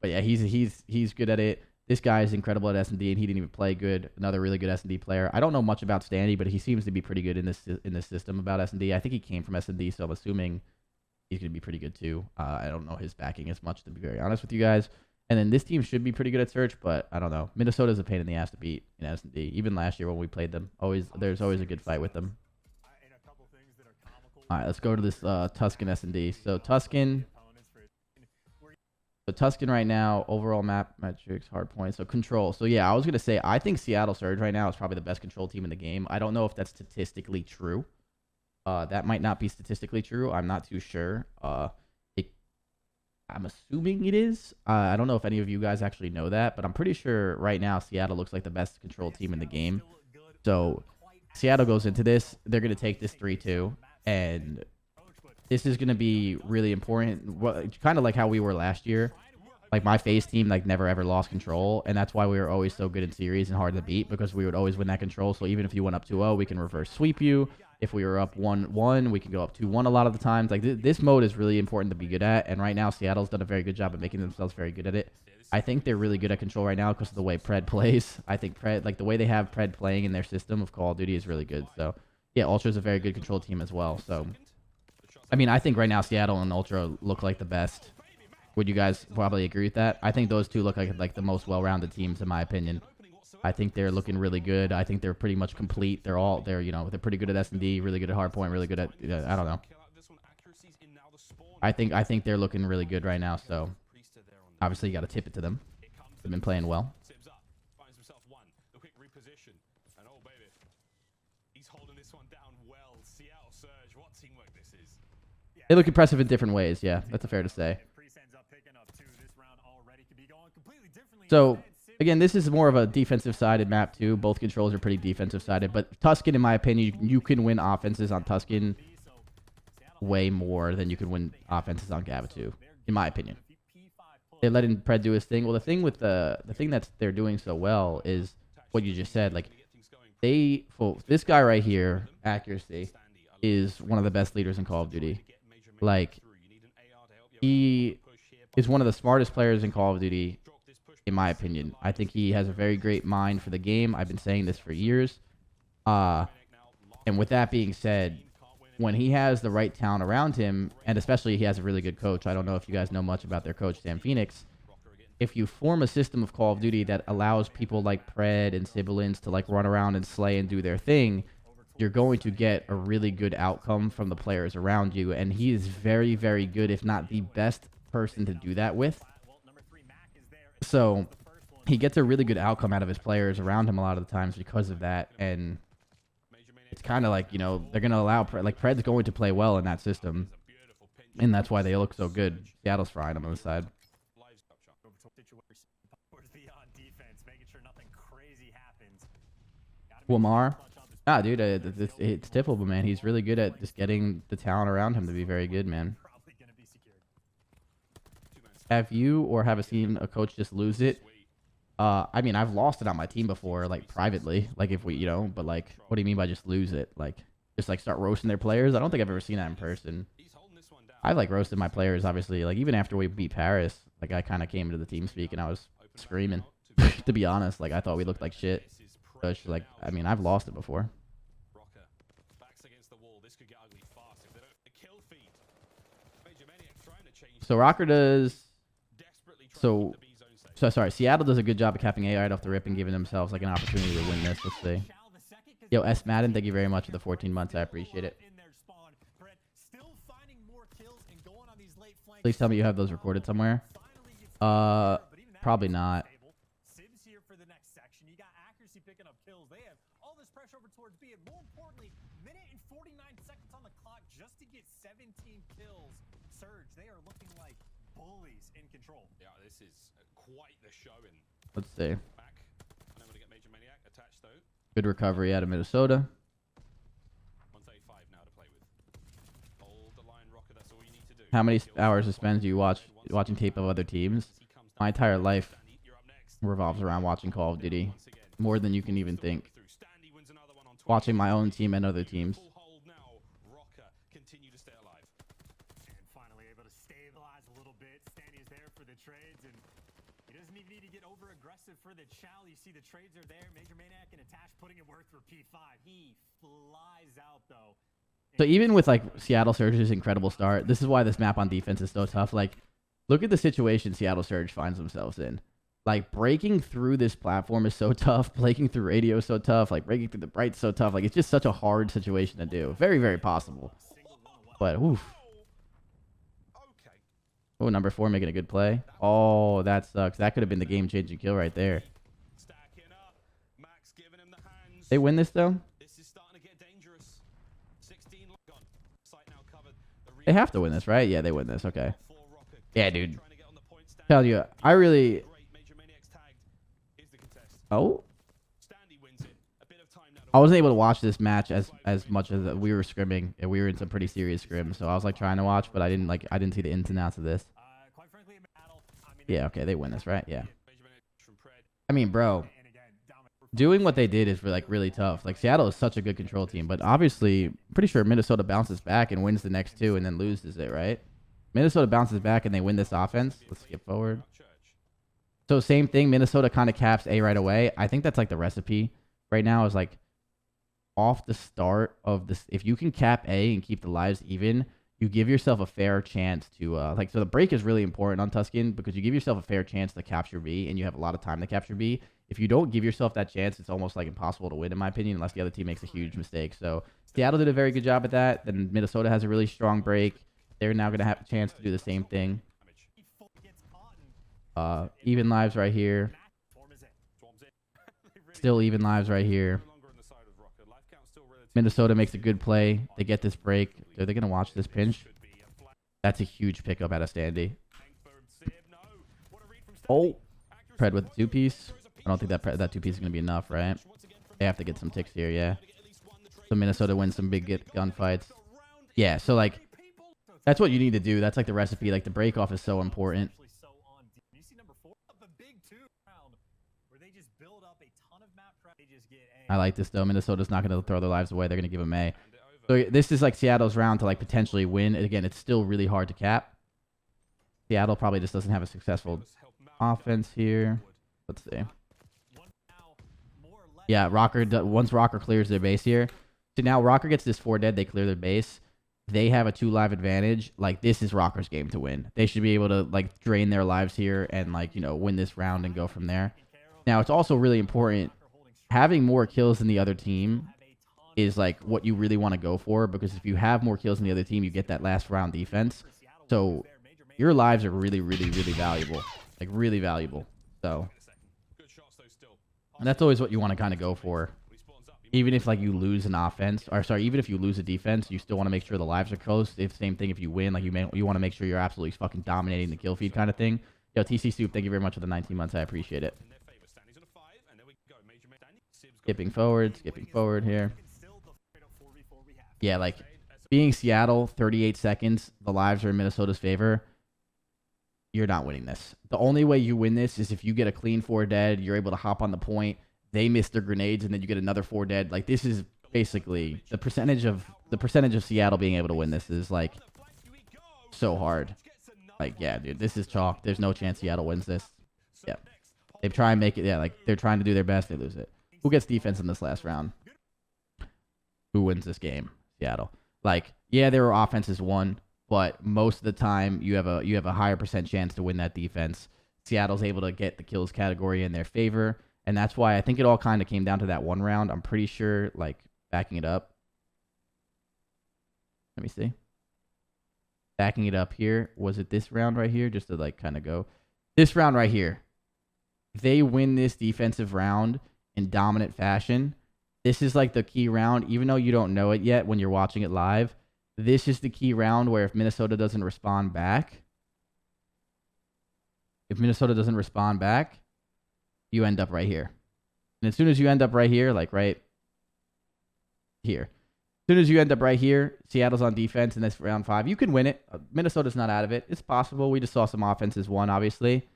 but yeah, he's good at it. This guy is incredible at S&D, and he didn't even play good. Another really good S&D player. I don't know much about Standy, but he seems to be pretty good in this system about S&D. I think he came from S&D, so I'm assuming he's going to be pretty good too. I don't know his backing as much, to be very honest with you guys. And then this team should be pretty good at Search, but I don't know. Minnesota's a pain in the ass to beat in S&D. Even last year when we played them, there's always a good fight with them. All right, let's go to this Tuscan S&D. So Tuscan right now, overall map metrics, hard points, so control. So yeah, I was gonna say I think Seattle Surge right now is probably the best control team in the game. I don't know if that's statistically true. That might not be statistically true. I'm not too sure. I'm assuming it is. I don't know if any of you guys actually know that, but I'm pretty sure right now Seattle looks like the best control team in the game. So Seattle goes into this. They're gonna take this 3-2. And this is going to be really important, kind of like how we were last year. Like my face team, like never ever lost control, and that's why we were always so good in series and hard to beat, because we would always win that control. So even if you went up 2-0, we can reverse sweep you. If we were up 1-1, we can go up 2-1 a lot of the times. Like this mode is really important to be good at, and right now Seattle's done a very good job at making themselves very good at it. I think they're really good at control right now because of the way Pred plays. I think Pred, like the way they have Pred playing in their system of Call of Duty, is really good. So. Yeah, Ultra's a very good control team as well. So, I mean, I think right now Seattle and Ultra look like the best. Would you guys probably agree with that? I think those two look like the most well-rounded teams in my opinion. I think they're looking really good. I think they're pretty much complete. They're pretty good at S&D, really good at Hardpoint, really good at I don't know. I think they're looking really good right now. So, obviously you got to tip it to them. They've been playing well. They look impressive in different ways. Yeah, that's fair to say. So, again, this is more of a defensive-sided map, too. Both controls are pretty defensive-sided. But Tuscan, in my opinion, you can win offenses on Tuscan way more than you can win offenses on Gavutu, in my opinion. They're letting Pred do his thing. Well, the thing with the thing that they're doing so well is what you just said. Like, this guy right here, accuracy, is one of the best leaders in Call of Duty. Like, he is one of the smartest players in Call of Duty, in my opinion. I think he has a very great mind for the game. I've been saying this for years. And with that being said, when he has the right talent around him, and especially he has a really good coach. I don't know if you guys know much about their coach, Sam Phoenix. If you form a system of Call of Duty that allows people like Pred and Sibilance to like run around and slay and do their thing, you're going to get a really good outcome from the players around you. And he is very, very good, if not the best person to do that with. So he gets a really good outcome out of his players around him a lot of the times because of that. And it's kind of like, you know, they're going to allow, like Pred's going to play well in that system. And that's why they look so good. Seattle's frying them on the side. Lamar. Nah, dude, it's typical, man. He's really good at just getting the talent around him to be very good, man. Have you or have seen a coach just lose it? I mean, I've lost it on my team before, like privately, like if we, you know, but like, what do you mean by just lose it? Like, just like start roasting their players? I don't think I've ever seen that in person. I like roasted my players, obviously. Like even after we beat Paris, like I kind of came into the team speak and I was screaming. To be honest, like I thought we looked like shit. So it's like, I mean, I've lost it before. ROKKR backs against the wall. This could get ugly fast if they don't kill feed. Major Maniac trying to change. So ROKKR does. So sorry. Seattle does a good job of capping A right off the rip and giving themselves like an opportunity to win this. Let's see. Yo, S Madden, thank you very much for the 14 months. I appreciate it. Please tell me you have those recorded somewhere. Probably not. Sibs here for the next section. You got accuracy picking up kills. They have all this pressure over towards B, and more importantly, minute and 49 seconds on the clock just to get 17 kills. Surge, they are looking like bullies in control. Yeah, this is quite the showing. Let's see. Back. Unable to get Major Maniac attached though. Good recovery out of Minnesota. 135 now to play with. Hold the line, ROKKR. That's all you need to do. How many hours of spend do you watch watching tape of other teams? My entire life revolves around watching Call of Duty. More than you can even think. Watching my own team and other teams. ROKKR continue to stay alive. And finally able to stabilize a little bit. Standy is there for the trades, and he doesn't even need to get over aggressive for the chow. You see the trades are there. Major Maniac and Attach putting in work for P5. He flies out though. So even with like Seattle Surge's incredible start, this is why this map on defense is so tough. Like, look at the situation Seattle Surge finds themselves in. Like, breaking through this platform is so tough. Breaking through radio is so tough. Like, breaking through the bright is so tough. Like, it's just such a hard situation to do. Very, very possible. But, oof. Oh, number 4 making a good play. Oh, that sucks. That could have been the game-changing kill right there. They win this, though? They have to win this, right? Yeah, they win this. Okay. Yeah, dude. Tell you, I really... Oh? I wasn't able to watch this match as much as we were scrimming, and we were in some pretty serious scrims. So I was like trying to watch, but I didn't see the ins and outs of this. Yeah, okay, they win this, right? Yeah. I mean, bro, doing what they did is really tough. Like, Seattle is such a good control team, but obviously, pretty sure Minnesota bounces back and wins the next 2 and then loses it, right? Minnesota bounces back and they win this offense. Let's skip forward. So same thing. Minnesota kind of caps A right away. I think that's like the recipe right now is like off the start of this. If you can cap A and keep the lives even, you give yourself a fair chance to so the break is really important on Tuscan because you give yourself a fair chance to capture B and you have a lot of time to capture B. If you don't give yourself that chance, it's almost like impossible to win in my opinion unless the other team makes a huge mistake. So Seattle did a very good job at that. Then Minnesota has a really strong break. They're now going to have a chance to do the same thing. Even lives right here. Still even lives right here. Minnesota makes a good play. They get this break. Are they going to watch this pinch? That's a huge pickup out of Standy. Oh. Pred with the 2-piece. I don't think that 2-piece is going to be enough, right? They have to get some ticks here, yeah. So Minnesota wins some big gunfights. Yeah, so like... That's what you need to do. That's like the recipe. Like the break off is so important. I like this though. Minnesota's not going to throw their lives away. They're going to give them A. So this is like Seattle's round to like potentially win. Again, it's still really hard to cap. Seattle probably just doesn't have a successful offense here. Let's see. Yeah, ROKKR. Once ROKKR clears their base here. So now ROKKR gets this 4 dead. They clear their base. They have a 2 live advantage. Like, this is ROKKR's game to win. They should be able to, like, drain their lives here and, like, you know, win this round and go from there. Now, it's also really important. Having more kills than the other team is, like, what you really want to go for. Because if you have more kills than the other team, you get that last round defense. So, your lives are really, really, really valuable. Like, really valuable. So, and that's always what you want to kind of go for. Even if like you lose an offense, or sorry, even if you lose a defense, you still want to make sure the lives are close. If same thing, if you win, like you want to make sure you're absolutely fucking dominating the kill feed kind of thing. Yo, TC Soup, thank you very much for the 19 months. I appreciate it. Skipping forward here. Yeah, like being Seattle, 38 seconds. The lives are in Minnesota's favor. you're not winning this. The only way you win this is if you get a clean 4 dead, you're able to hop on the point, they miss their grenades, and then you get another 4 dead. Like, this is basically the percentage of Seattle being able to win this is like so hard. Like, yeah, dude, this is chalk. There's no chance Seattle wins this. Yeah. They try and make it, yeah, like they're trying to do their best, they lose it. Who gets defense in this last round? Who wins this game? Seattle. Like, yeah, there were offenses won, but most of the time you have a higher percent chance to win that defense. Seattle's able to get the kills category in their favor, and that's why I think it all kind of came down to that one round. I'm pretty sure, like, backing it up. Let me see. Backing it up here. Was it this round right here? Just to, like, kind of go. This round right here. They win this defensive round in dominant fashion. This is, like, the key round. Even though you don't know it yet when you're watching it live, this is the key round where if Minnesota doesn't respond back, you end up right here. And as soon as you end up right here, like right here, as soon as you end up right here, Seattle's on defense in this round 5. You can win it. Minnesota's not out of it. It's possible. We just saw some offenses won, obviously.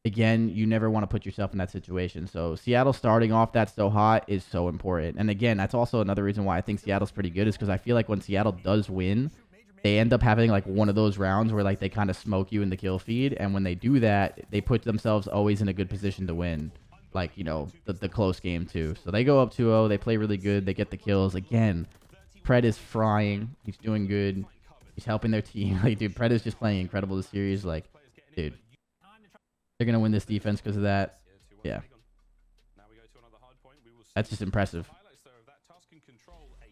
Again, you never want to put yourself in that situation. So Seattle starting off that so hot is so important. And again, that's also another reason why I think Seattle's pretty good is because I feel like when Seattle does win, they end up having like one of those rounds where like they kind of smoke you in the kill feed. And when they do that, they put themselves always in a good position to win. Like, you know, the close game too. So they go up 2-0. They play really good. They get the kills. Again, Pred is frying. He's doing good. He's helping their team. Like, dude, Pred is just playing incredible this series. Like, dude, they're going to win this defense because of that. Yeah. That's just impressive.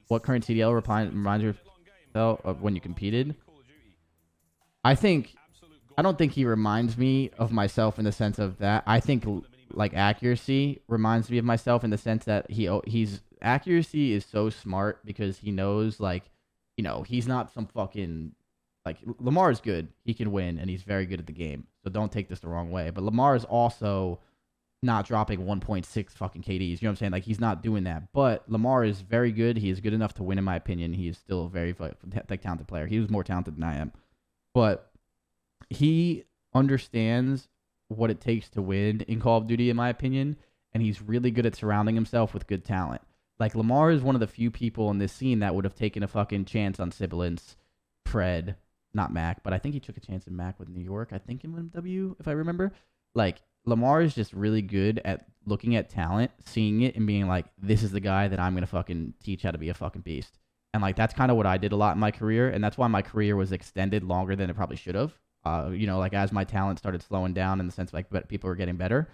What current CDL reminds you of when you competed? I don't think he reminds me of myself in the sense of that. I think like accuracy reminds me of myself in the sense that he's accuracy is so smart because he knows, like, you know, he's not some fucking, like, Lamar is good. He can win, and he's very good at the game. So don't take this the wrong way. But Lamar is also not dropping 1.6 fucking KDs. You know what I'm saying? Like, he's not doing that. But Lamar is very good. He is good enough to win, in my opinion. He is still a very talented player. He was more talented than I am. But he understands what it takes to win in Call of Duty, in my opinion. And he's really good at surrounding himself with good talent. Like, Lamar is one of the few people in this scene that would have taken a fucking chance on Sibilance, Pred, not Mac, but I think he took a chance in Mac with New York, I think in MW, if I remember. Like, Lamar is just really good at looking at talent, seeing it, and being like, this is the guy that I'm going to fucking teach how to be a fucking beast. And, like, that's kind of what I did a lot in my career, and that's why my career was extended longer than it probably should have. You know, like, as my talent started slowing down in the sense, like, people were getting better,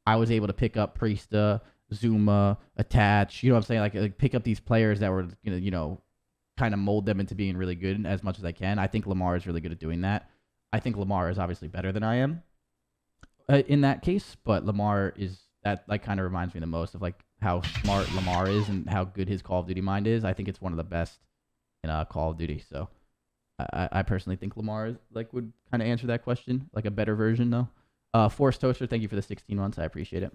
I was able to pick up Priesta, Zuma, Attach, you know what I'm saying? Like pick up these players that were going to, you know, kind of mold them into being really good as much as I can. I think Lamar is really good at doing that. I think Lamar is obviously better than I am in that case, but Lamar is, that like kind of reminds me the most of like how smart Lamar is and how good his Call of Duty mind is. I think it's one of the best in Call of Duty. So I personally think Lamar is, like, would kind of answer that question, like a better version though. Force Toaster, thank you for the 16 months. I appreciate it.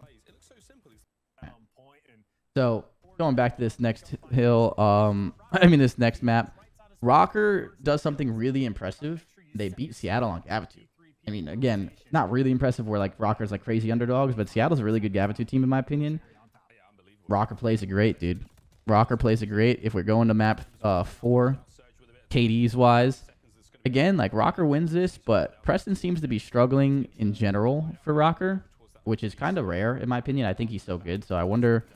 So going back to this next hill, this next map, ROKKR does something really impressive. They beat Seattle on Gavutu. I mean, again, not really impressive where like ROKKR's like crazy underdogs, but Seattle's a really good Gavutu team in my opinion. ROKKR plays it great, dude. ROKKR plays it great. If we're going to map 4, KDs wise, again, like ROKKR wins this, but Preston seems to be struggling in general for ROKKR, which is kind of rare in my opinion. I think he's so good, so I wonder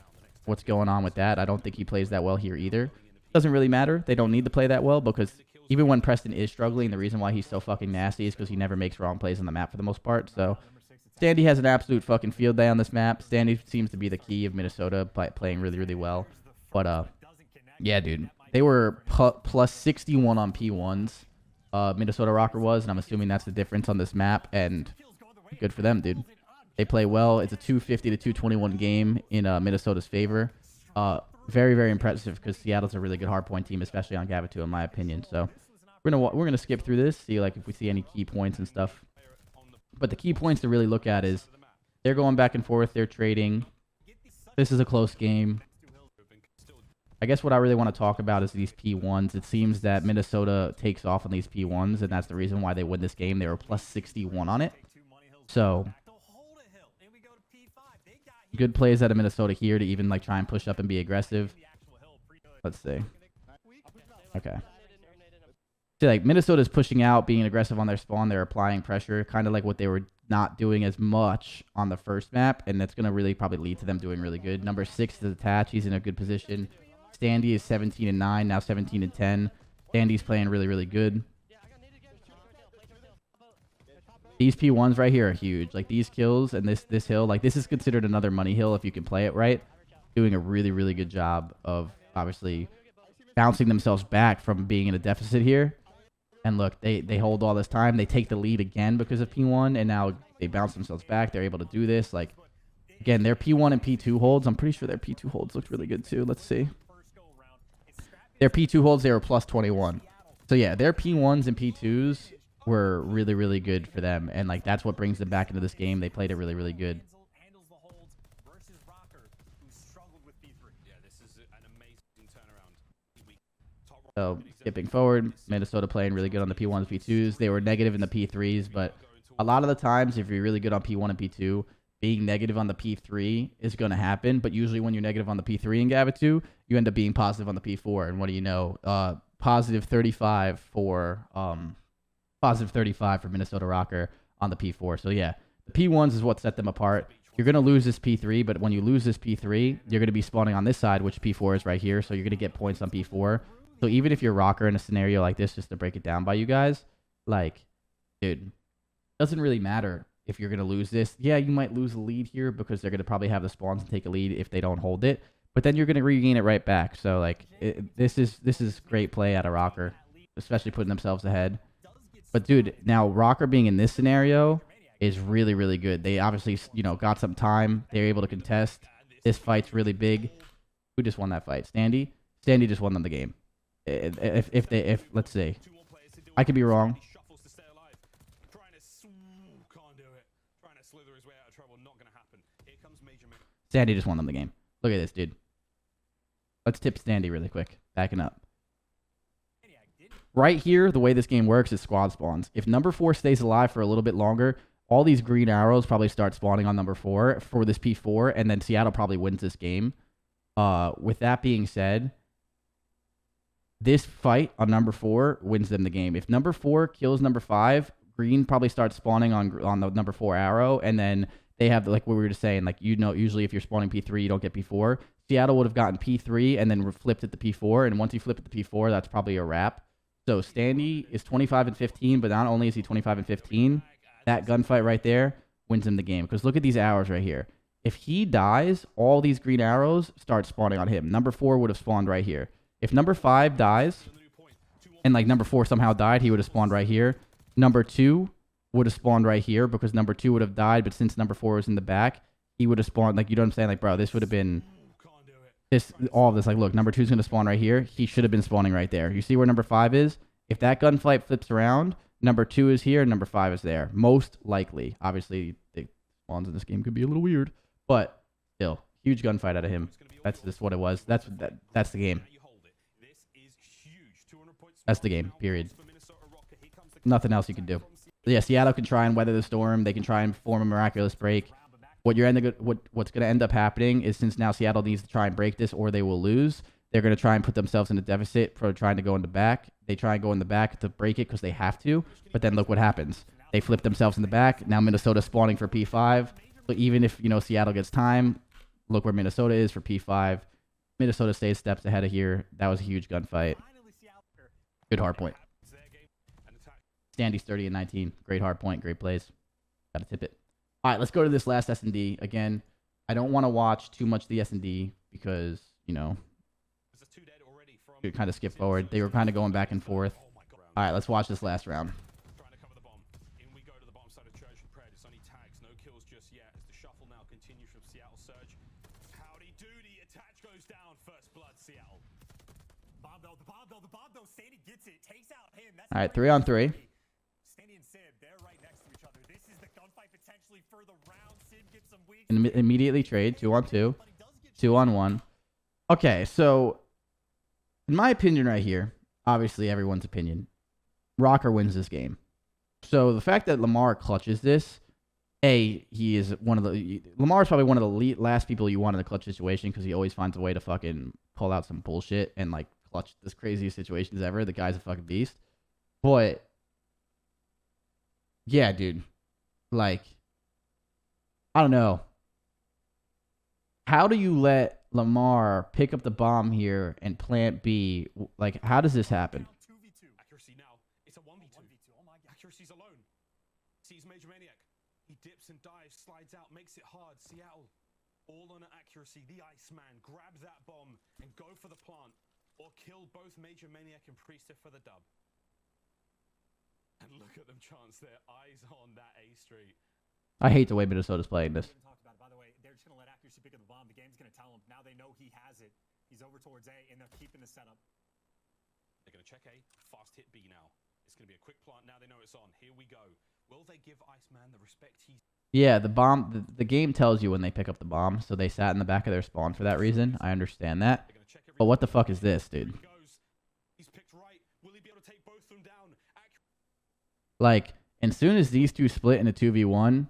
what's going on with that. I don't think he plays that well here either. Doesn't really matter. They don't need to play that well because even when Preston is struggling, the reason why he's so fucking nasty is because he never makes wrong plays on the map for the most part. So Standy has an absolute fucking field day on this map. Standy seems to be the key of Minnesota playing really, really well. But yeah, dude, they were plus 61 on P1s. Minnesota ROKKR was, and I'm assuming that's the difference on this map. And good for them, dude. They play well. It's a 250 to 221 game in Minnesota's favor. Very, very impressive because Seattle's a really good hardpoint team, especially on Gavutu, in my opinion. So we're gonna skip through this, see like if we see any key points and stuff. But the key points to really look at is they're going back and forth. They're trading. This is a close game. I guess what I really want to talk about is these P1s. It seems that Minnesota takes off on these P1s, and that's the reason why they win this game. They were plus 61 on it. So, good plays out of Minnesota here to even like try and push up and be aggressive. Let's see. Okay. See, like Minnesota's pushing out, being aggressive on their spawn. They're applying pressure, kind of like what they were not doing as much on the first map, and that's going to really probably lead to them doing really good. Number 6 is Attach. He's in a good position. Standy is 17 and 9, now 17 and 10. Standy's playing really, really good. These P1s right here are huge. Like these kills and this hill, like this is considered another money hill if you can play it right. Doing a really, really good job of obviously bouncing themselves back from being in a deficit here. And look, they hold all this time. They take the lead again because of P1, and now they bounce themselves back. They're able to do this. Like, again, their P1 and P2 holds. I'm pretty sure their P2 holds looked really good too. Let's see. Their P2 holds, they were plus 21. So yeah, their P1s and P2s were really, really good for them. And like that's what brings them back into this game. They played it really, really good. So skipping forward, Minnesota playing really good on the P1s, P2s. They were negative in the P3s, but a lot of the times, if you're really good on P1 and P2, being negative on the P3 is going to happen. But usually when you're negative on the P3 in Gavutu, you end up being positive on the P4. And what do you know? Positive 35 for Minnesota ROKKR on the P4. So yeah, the P1s is what set them apart. You're going to lose this P3, but when you lose this P3, you're going to be spawning on this side, which P4 is right here. So you're going to get points on P4. So even if you're ROKKR in a scenario like this, just to break it down by you guys, like, dude, it doesn't really matter if you're going to lose this. Yeah, you might lose the lead here because they're going to probably have the spawns and take a lead if they don't hold it. But then you're going to regain it right back. So, like, this is great play out of ROKKR, especially putting themselves ahead. But, dude, now ROKKR being in this scenario is really, really good. They obviously, you know, got some time. They're able to contest. This fight's really big. Who just won that fight? Standy? Standy just won them the game. If let's see, I could be wrong. Standy just won them the game. Look at this, dude. Let's tip Standy really quick. Backing up. Right here, the way this game works is squad spawns. If number 4 stays alive for a little bit longer, all these green arrows probably start spawning on number 4 for this P4, and then Seattle probably wins this game. With that being said, this fight on number 4 wins them the game. If number 4 kills number 5, green probably starts spawning on the number 4 arrow, and then they have, like what we were just saying, like, you know, usually if you're spawning P3, you don't get P4. Seattle would have gotten P3 and then flipped it to P4, and once you flip it to P4, that's probably a wrap. So Standy is 25 and 15, but not only is he 25 and 15, that gunfight right there wins him the game. Because look at these arrows right here. If he dies, all these green arrows start spawning on him. Number 4 would have spawned right here. If number 5 dies, and like number 4 somehow died, he would have spawned right here. Number 2 would have spawned right here because number 2 would have died, but since number 4 was in the back, he would have spawned, like, you know what I'm saying? Like, bro, this would have been all of this. Like, look, number 2 is going to spawn right here. He should have been spawning right there. You see where number 5 is? If that gunfight flips around, number 2 is here, and number 5 is there. Most likely. Obviously, the spawns in this game could be a little weird, but still, huge gunfight out of him. That's just what it was. That's the game. That's the game, period. Nothing else you can do. But yeah, Seattle can try and weather the storm. They can try and form a miraculous break. What's going to end up happening is, since now Seattle needs to try and break this or they will lose, they're going to try and put themselves in a deficit for trying to go in the back. They try and go in the back to break it because they have to, but then look what happens. They flip themselves in the back. Now Minnesota's spawning for P5. So even if, you know, Seattle gets time, look where Minnesota is for P5. Minnesota stays steps ahead of here. That was a huge gunfight. Good hardpoint. Standy's 30 and 19. Great hardpoint. Great plays. Gotta tip it. All right, let's go to this last S&D. Again, I don't want to watch too much of the S&D because, you know, you kind of skip forward. They were kind of going back and forth. All right, let's watch this last round. All right, 3-on-3. And immediately trade 2-on-2, 2-on-1. Okay, so in my opinion right here, obviously everyone's opinion, ROKKR wins this game. So the fact that Lamar clutches this, he is Lamar's probably one of the last people you want in a clutch situation because he always finds a way to fucking pull out some bullshit and like clutch this craziest situations ever. The guy's a fucking beast. But yeah, dude, like, I don't know. How do you let Lamar pick up the bomb here and plant B? Like, how does this happen? 2v2. Accuracy now. It's a 1v2. Oh my God. Accuracy's alone. Sees Major Maniac. He dips and dives, slides out, makes it hard. Seattle, all on accuracy. The Iceman, grab that bomb and go for the plant. Or kill both Major Maniac and Priester for the dub. And look at them chance their eyes on that A street. I hate the way Minnesota's playing this. By the way, they're just going to let accuracy pick up the bomb. The game's going to tell them. Now they know he has it. He's over towards A, and they're keeping the setup. They're going to check A, fast hit B now. It's going to be a quick plant. Now they know it's on. Here we go. Will they give Iceman the respect he's... Yeah, the bomb, the game tells you when they pick up the bomb, so they sat in the back of their spawn for that reason. I understand that. But what the fuck is this, dude? He's picked right. Will he be able to take both of them down? Like, as soon as these two split in a 2v1...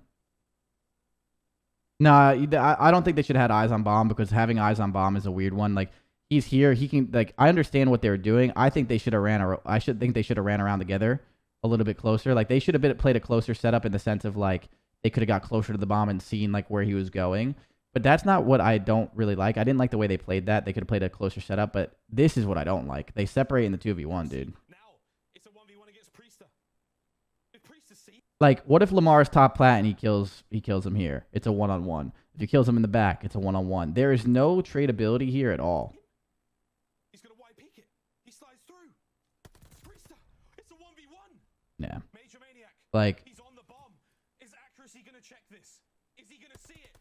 Nah, I don't think they should have had eyes on bomb because having eyes on bomb is a weird one. Like, he's here, he can, like, I understand what they were doing. I think they should have ran around together a little bit closer. Like, they should have played a closer setup in the sense of, like, they could have got closer to the bomb and seen, like, where he was going. But that's not what I don't really like. I didn't like the way they played that. They could have played a closer setup, but this is what I don't like. They separate in the 2v1, dude. Now, it's a 1v1 against Priester. If Priester sees... Like, what if Lamar's top plat and he kills him here? It's a one-on-one. If he kills him in the back, it's a one-on-one. There is no tradability here at all. He's going to white peek it. He slides through. Priester, it's a 1v1. Yeah. Major Maniac. Like... He's on the bomb. Is accuracy going to check this? Is he going to see it?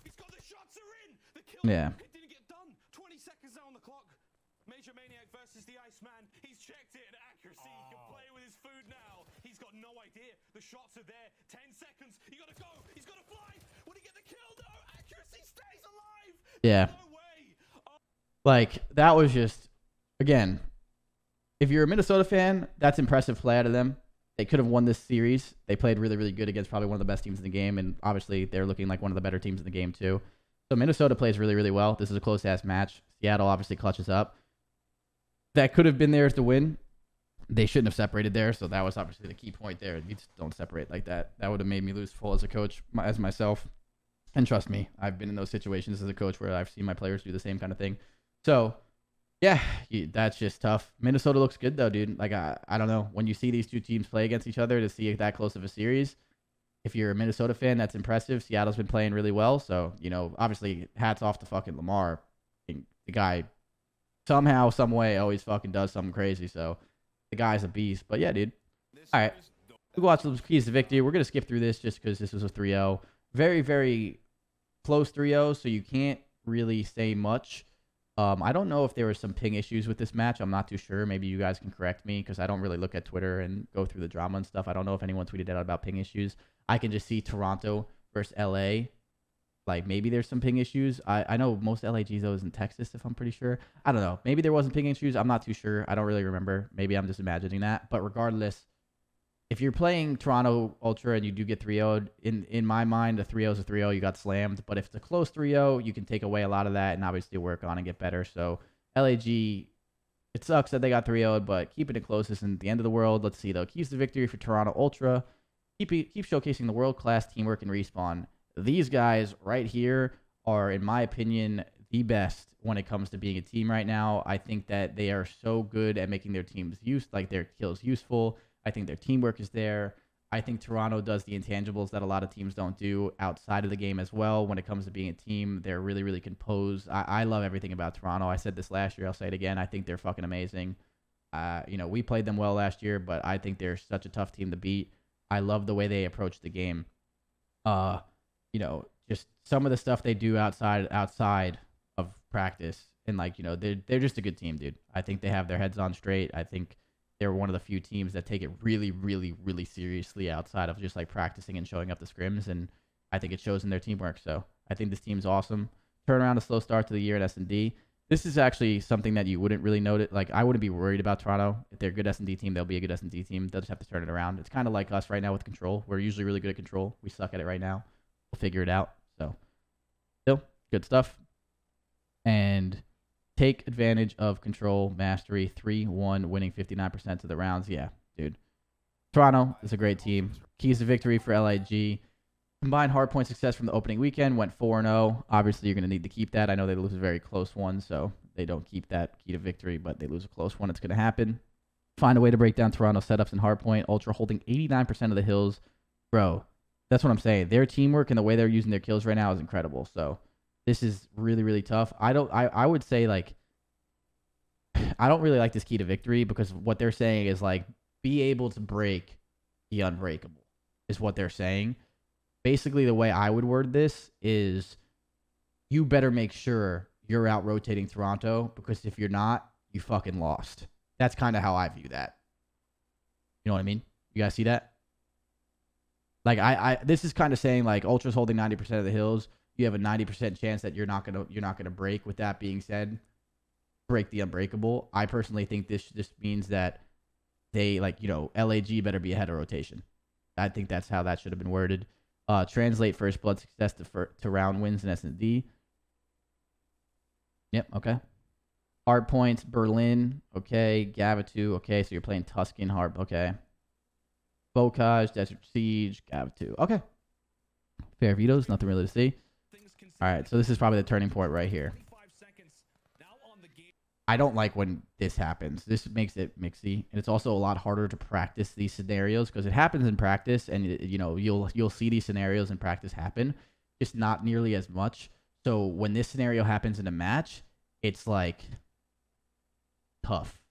He's got the shots are in. The kill it didn't get done. 20 seconds now on the clock. Major Maniac versus the Iceman. He's checked it and accuracy. He can play with his food now. He's got no idea. The shots are there. 10 seconds. He got to go. He's got to fly. Will he get the kill? No. Accuracy stays alive. Yeah. No way. Like, that was just, again, if you're a Minnesota fan, that's impressive play out of them. They could have won this series. They played really, really good against probably one of the best teams in the game, and obviously they're looking like one of the better teams in the game too. So Minnesota plays really, really well. This is a close-ass match. Seattle obviously clutches up. That could have been theirs to win. They shouldn't have separated there, so that was obviously the key point there. You just don't separate like that. That would have made me lose full as a coach, as myself. And trust me, I've been in those situations as a coach where I've seen my players do the same kind of thing. So, yeah, that's just tough. Minnesota looks good, though, dude. Like, I don't know. When you see these two teams play against each other to see that close of a series, if you're a Minnesota fan, that's impressive. Seattle's been playing really well. So, you know, obviously, hats off to fucking Lamar. The guy somehow, some way, always fucking does something crazy. So, the guy's a beast. But, yeah, dude. All right. We'll watch the keys to victory. We're going to skip through this just because this was a 3-0. Very, very close 3-0, so you can't really say much. I don't know if there were some ping issues with this match. I'm not too sure. Maybe you guys can correct me because I don't really look at Twitter and go through the drama and stuff. I don't know if anyone tweeted out about ping issues. I can just see Toronto versus LA. Like, maybe there's some ping issues. I know most LAGs, though, is in Texas, if I'm pretty sure. I don't know. Maybe there wasn't ping issues. I'm not too sure. I don't really remember. Maybe I'm just imagining that. But regardless, if you're playing Toronto Ultra and you do get 3-0'd, in my mind, a 3-0 is a 3-0. You got slammed. But if it's a close 3-0, you can take away a lot of that and obviously work on and get better. So, LAG, it sucks that they got 3-0'd, but keeping it close isn't the end of the world. Let's see, though. Keys to victory for Toronto Ultra. Keep showcasing the world-class teamwork and respawn. These guys right here are, in my opinion, the best when it comes to being a team right now. I think that they are so good at making their teams their kills useful. I think their teamwork is there. I think Toronto does the intangibles that a lot of teams don't do outside of the game as well. When it comes to being a team, they're really, really composed. I love everything about Toronto. I said this last year. I'll say it again. I think they're fucking amazing. We played them well last year, but I think they're such a tough team to beat. I love the way they approach the game. Just some of the stuff they do outside of practice. And, they're just a good team, dude. I think they have their heads on straight. I think they're one of the few teams that take it really, really, really seriously outside of just practicing and showing up the scrims, and I think it shows in their teamwork. So I think this team's awesome. Turn around a slow start to the year at S&D. this is actually something that you wouldn't really notice. Like, I wouldn't be worried about Toronto. If they're a good S&D team, they'll be a good S&D team. They'll just have to turn it around. It's kind of like us right now with control. We're usually really good at control. We suck at it right now. We'll figure it out. So, still, good stuff. And take advantage of control mastery. 3-1, winning 59% of the rounds. Yeah, dude. Toronto is a great team. Keys to victory for LIG. Combined hardpoint success from the opening weekend. Went 4-0. Obviously, you're going to need to keep that. I know they lose a very close one, so they don't keep that key to victory, but they lose a close one. It's going to happen. Find a way to break down Toronto setups and hardpoint. Ultra holding 89% of the hills. Bro, that's what I'm saying. Their teamwork and the way they're using their kills right now is incredible. So this is really, really tough. I would say, like, I don't really like this key to victory because what they're saying is, like, be able to break the unbreakable is what they're saying. Basically, the way I would word this is you better make sure you're out rotating Toronto, because if you're not, you fucking lost. That's kind of how I view that. You know what I mean? You guys see that? Like, this is kind of saying, like, Ultra's holding 90% of the hills. You have a 90% chance that you're not gonna break. With that being said, break the unbreakable. I personally think this just means that they, like, you know, LAG better be ahead of rotation. I think that's how that should have been worded. Translate first blood success to round wins in S&D. Yep, okay. Hard points, Berlin, okay. Gavutu, okay. So you're playing Tuscan hard, okay. Bocage, Desert Siege, Gavutu, okay. Fair vetoes, nothing really to see. All right, so this is probably the turning point right here. I don't like when this happens. This makes it mixy, and it's also a lot harder to practice these scenarios because it happens in practice, and you know you'll see these scenarios in practice happen, just not nearly as much. So when this scenario happens in a match, it's like tough.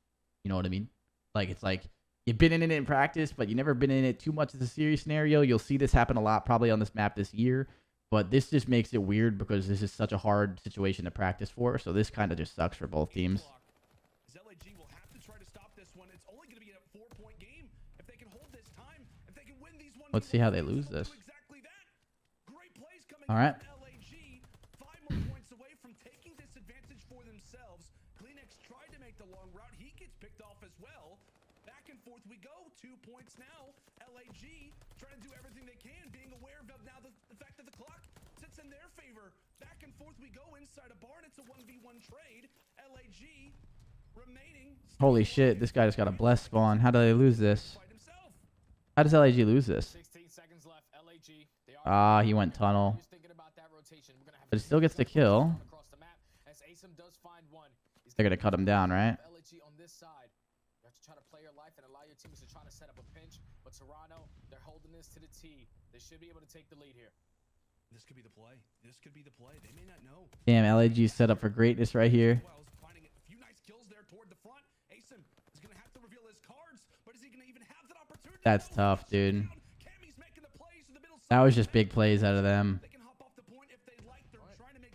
You know what I mean? Like, it's like you've been in it in practice, but you've never been in it too much as a serious scenario. You'll see this happen a lot probably on this map this year, but this just makes it weird because this is such a hard situation to practice for. So this kind of just sucks for both teams. LAG will have to try to stop this one. It's only going to be a 4-point game. If they can hold this time, if they can win these one, let's see how they lose this. Exactly that. Great plays coming all right. from LAG. 5 more points away from taking this advantage for themselves. Kleenex tried to make the long route. He gets picked off as well. Back and forth we go. 2 points now. LAG trying to do everything they can, being aware of now the fact that the clock sits in their favor. Back and forth we go inside a barn. It's a 1v1 trade. LAG remaining. Holy shit, this guy just got a blessed spawn. How do they lose this? How does LAG lose this? 16 seconds left. LAG. Ah, he went tunnel. But he still gets the kill. They're going to cut him down, right? LAG on this side. You have to try to play your life and allow your teams to try to set up a pinch. But Toronto, they're holding this to the T. They should be able to take the lead here. This could be the play. This could be the play. They may not know. Damn, LAG set up for greatness right here. Finding a few nice kills there toward the front. Asim is going to have to reveal his cards, but is he going to even have that opportunity? That's tough, dude. That was just big plays out of them.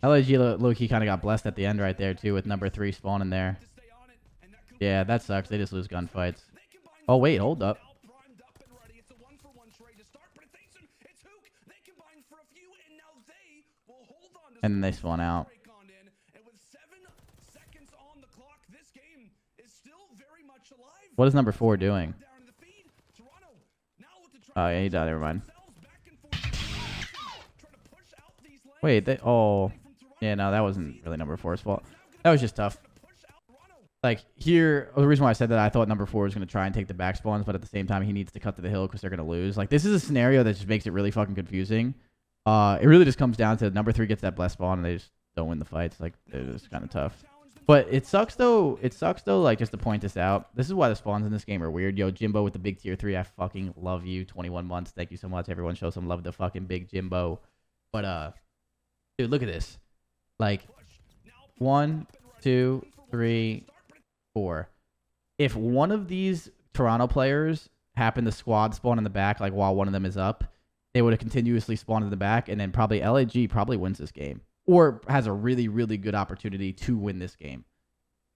LAG low-key kind of got blessed at the end right there, too, with number 3 spawning there. Yeah, that sucks. They just lose gunfights. Oh, wait, hold up. And then they spawn out. What is number 4 doing? Oh, yeah, he died. Never mind. Wait, oh. Yeah, no, that wasn't really number 4's fault. That was just tough. Like, here, the reason why I said that, I thought number 4 was going to try and take the back spawns, but at the same time, he needs to cut to the hill because they're going to lose. Like, this is a scenario that just makes it really fucking confusing. It really just comes down to number 3 gets that blessed spawn, and they just don't win the fights. Like, it's kind of tough. But it sucks, though. It sucks, though, like, just to point this out. This is why the spawns in this game are weird. Yo, Jimbo with the big tier 3, I fucking love you. 21 months. Thank you so much. Everyone show some love to fucking big Jimbo. But, dude, look at this. Like, 1, 2, 3, 4. If one of these Toronto players happened to squad spawn in the back, like while one of them is up, they would have continuously spawned in the back, and then probably LAG probably wins this game or has a really, really good opportunity to win this game.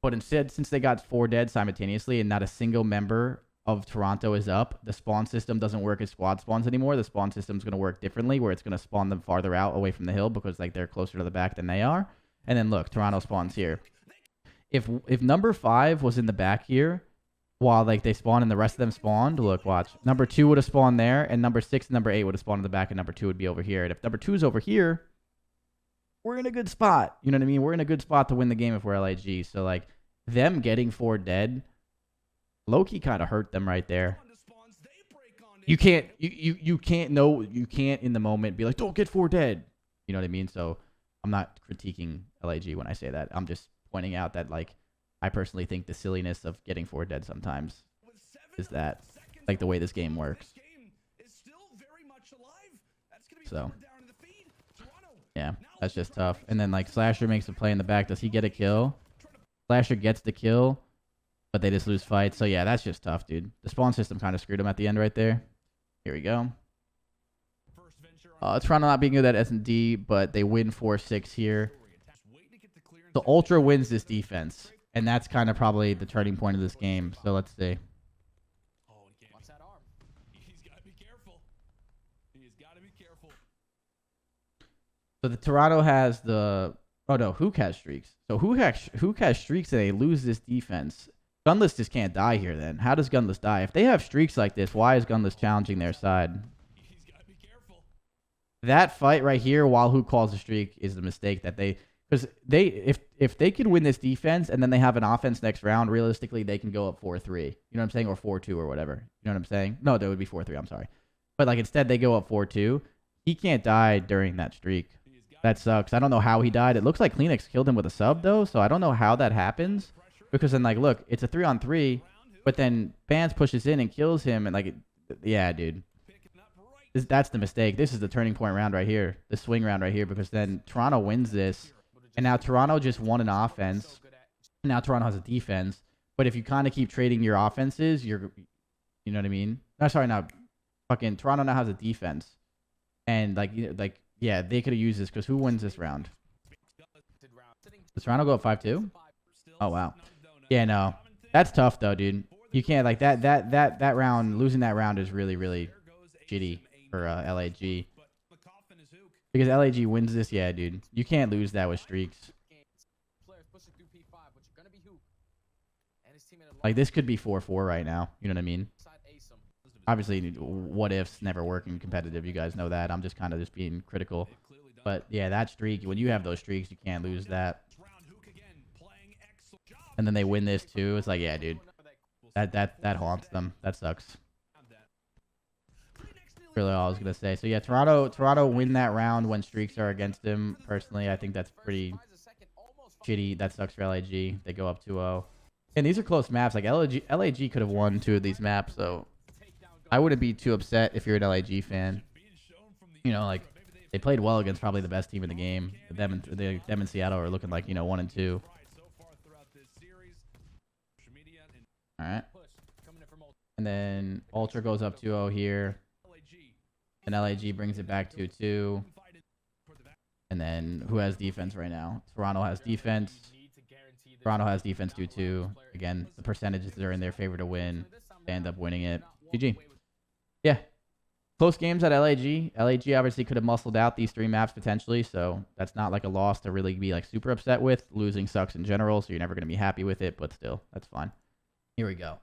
But instead, since they got 4 dead simultaneously and not a single member of Toronto is up, the spawn system doesn't work as squad spawns anymore. The spawn system is going to work differently, where it's going to spawn them farther out away from the hill because like they're closer to the back than they are. And then look, Toronto spawns here. if number 5 was in the back here, while like they spawned and the rest of them spawned, look, watch. Number 2 would have spawned there, and number 6 and number 8 would have spawned in the back, and number 2 would be over here. And if number 2 is over here, we're in a good spot. You know what I mean? We're in a good spot to win the game if we're LIG. So like them getting 4 dead, low-key kind of hurt them right there. You can't in the moment be like, don't get 4 dead. You know what I mean? So I'm not critiquing LIG when I say that. I'm just pointing out that like I personally think the silliness of getting 4 dead sometimes is that like the way this game works. So yeah, that's just tough. And then like Slasher makes a play in the back. Does he get a kill? Slasher gets the kill, but they just lose fights. So yeah, that's just tough, dude. The spawn system kind of screwed him at the end right there. Here we go. Toronto not being good at S&D, but they win 4-6 here. So Ultra wins this defense, and that's kind of probably the turning point of this game. So let's see. Watch that arm. He's got to be careful. He's got to be careful. So the Toronto has the... Oh, no. Hook has streaks. So Hook has streaks and they lose this defense. Gunless just can't die here then. How does Gunless die? If they have streaks like this, why is Gunless challenging their side? He's got to be careful. That fight right here, while Hook calls a streak, is the mistake that they... Because if they could win this defense and then they have an offense next round, realistically, they can go up 4-3. You know what I'm saying? Or 4-2 or whatever. You know what I'm saying? No, that would be 4-3. I'm sorry. But like instead, they go up 4-2. He can't die during that streak. That sucks. I don't know how he died. It looks like Kleenex killed him with a sub, though, so I don't know how that happens. Because then, like, look, it's a 3-on-3, but then Bans pushes in and kills him, and, like, yeah, dude. That's the mistake. This is the turning point round right here. The swing round right here, because then Toronto wins this, and now Toronto just won an offense. And now Toronto has a defense. But if you kind of keep trading your offenses, you know what I mean? No, sorry, no. Fucking Toronto now has a defense. And, yeah, they could have used this, because who wins this round? Does Toronto go up 5-2? Oh, wow. Yeah, no. That's tough, though, dude. You can't, like, that round, losing that round is really, really shitty for LAG. Because LAG wins this, yeah, dude. You can't lose that with streaks. Like, this could be 4-4 right now. You know what I mean? Obviously, what ifs never work in competitive. You guys know that. I'm just kind of just being critical. But, yeah, that streak, when you have those streaks, you can't lose that. And then they win this, too. It's like, yeah, dude. That haunts them. That sucks. Really all I was going to say. So, yeah, Toronto win that round when streaks are against him. Personally, I think that's pretty shitty. That sucks for LAG. They go up 2-0. And these are close maps. Like, LAG could have won 2 of these maps, so I wouldn't be too upset if you're an LAG fan. You know, like, they played well against probably the best team in the game. Them and Seattle are looking like, 1 and 2. All right. And then Ultra goes up 2-0 here. And LAG brings it back 2-2. And then who has defense right now? Toronto has defense. Toronto has defense 2-2. Again, the percentages are in their favor to win. They end up winning it. GG. Yeah. Close games at LAG. LAG obviously could have muscled out these 3 maps potentially, so that's not like a loss to really be like super upset with. Losing sucks in general, so you're never going to be happy with it, but still, that's fine. Here we go.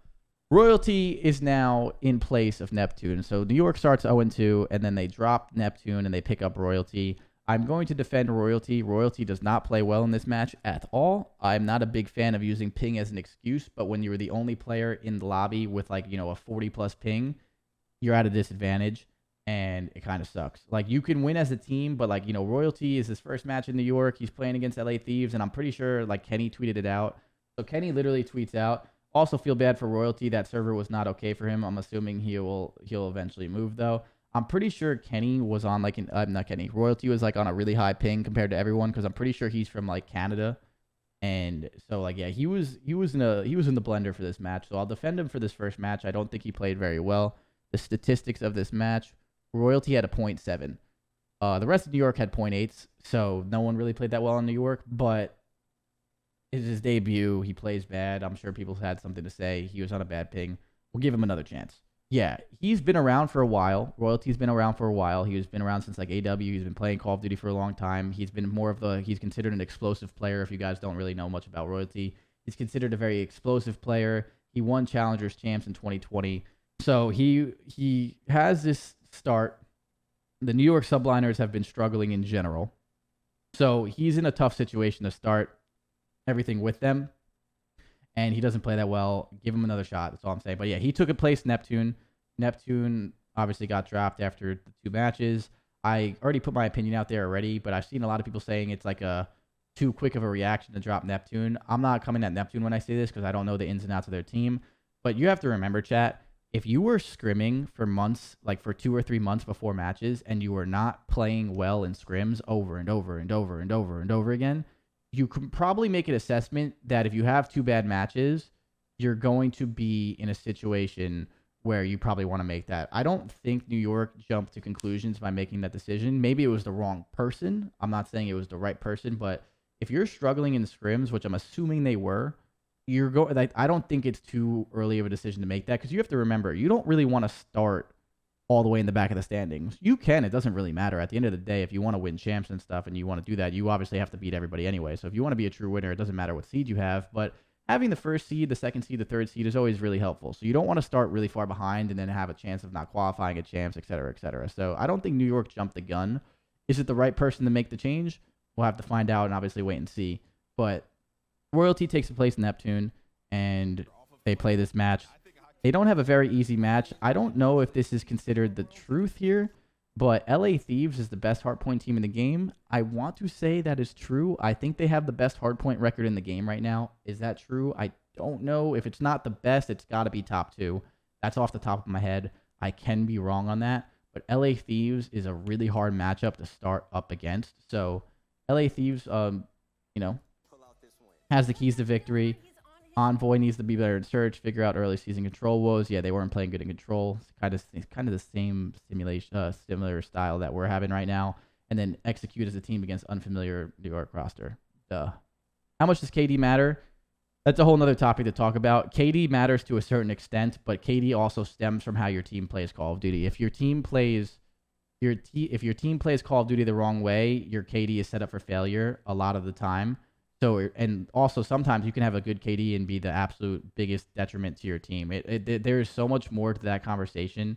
Royalty is now in place of Neptune. So New York starts 0-2, and then they drop Neptune and they pick up Royalty. I'm going to defend Royalty. Royalty does not play well in this match at all. I'm not a big fan of using ping as an excuse, but when you're the only player in the lobby with like, a 40+ ping, you're at a disadvantage, and it kind of sucks. Like, you can win as a team, but like, Royalty is his first match in New York. He's playing against LA Thieves, and I'm pretty sure like Kenny tweeted it out. So Kenny literally tweets out, also feel bad for Royalty. That server was not okay for him. I'm assuming he'll eventually move though. I'm pretty sure Kenny was on like not Kenny. Royalty was like on a really high ping compared to everyone, because I'm pretty sure he's from like Canada. And so like, yeah, he was in the blender for this match. So I'll defend him for this first match. I don't think he played very well. The statistics of this match, Royalty had a 0.7. The rest of New York had 0.8s. So no one really played that well in New York, but it's his debut. He plays bad. I'm sure people had something to say. He was on a bad ping. We'll give him another chance. Yeah, he's been around for a while. Royalty's been around for a while. He's been around since like AW. He's been playing Call of Duty for a long time. He's been he's considered an explosive player if you guys don't really know much about Royalty. He's considered a very explosive player. He won Challengers Champs in 2020. So he has this start. The New York Subliners have been struggling in general. So he's in a tough situation to start everything with them. And he doesn't play that well. Give him another shot. That's all I'm saying. But yeah, he took a place Neptune. Neptune obviously got dropped after the 2 matches. I already put my opinion out there already, but I've seen a lot of people saying it's like a too quick of a reaction to drop Neptune. I'm not coming at Neptune when I say this because I don't know the ins and outs of their team. But you have to remember, chat, if you were scrimming for months, like for 2 or 3 months before matches, and you were not playing well in scrims over and over and over and over and over again, you could probably make an assessment that if you have 2 bad matches, you're going to be in a situation where you probably want to make that. I don't think New York jumped to conclusions by making that decision. Maybe it was the wrong person. I'm not saying it was the right person, but if you're struggling in scrims, which I'm assuming they were, I don't think it's too early of a decision to make that, because you have to remember, you don't really want to start all the way in the back of the standings. You can. It doesn't really matter. At the end of the day, if you want to win champs and stuff and you want to do that, you obviously have to beat everybody anyway. So if you want to be a true winner, it doesn't matter what seed you have. But having the first seed, the second seed, the third seed is always really helpful. So you don't want to start really far behind and then have a chance of not qualifying at champs, et cetera, et cetera. So I don't think New York jumped the gun. Is it the right person to make the change? We'll have to find out and obviously wait and see. But Royalty takes the place in Neptune, and they play this match. They don't have a very easy match. I don't know if this is considered the truth here, but LA Thieves is the best hardpoint team in the game. I want to say that is true. I think they have the best hardpoint record in the game right now. Is that true? I don't know. If it's not the best, it's got to be top 2. That's off the top of my head. I can be wrong on that. But LA Thieves is a really hard matchup to start up against. So LA Thieves, has the keys to victory. Envoy needs to be better in search, figure out early season control woes. Yeah, they weren't playing good in control. It's kind of the same similar style that we're having right now. And then execute as a team against unfamiliar New York roster. Duh. How much does KD matter? That's a whole nother topic to talk about. KD matters to a certain extent, but KD also stems from how your team plays Call of Duty. If your team plays Call of Duty the wrong way, your KD is set up for failure a lot of the time. So, and also sometimes you can have a good KD and be the absolute biggest detriment to your team. There is so much more to that conversation.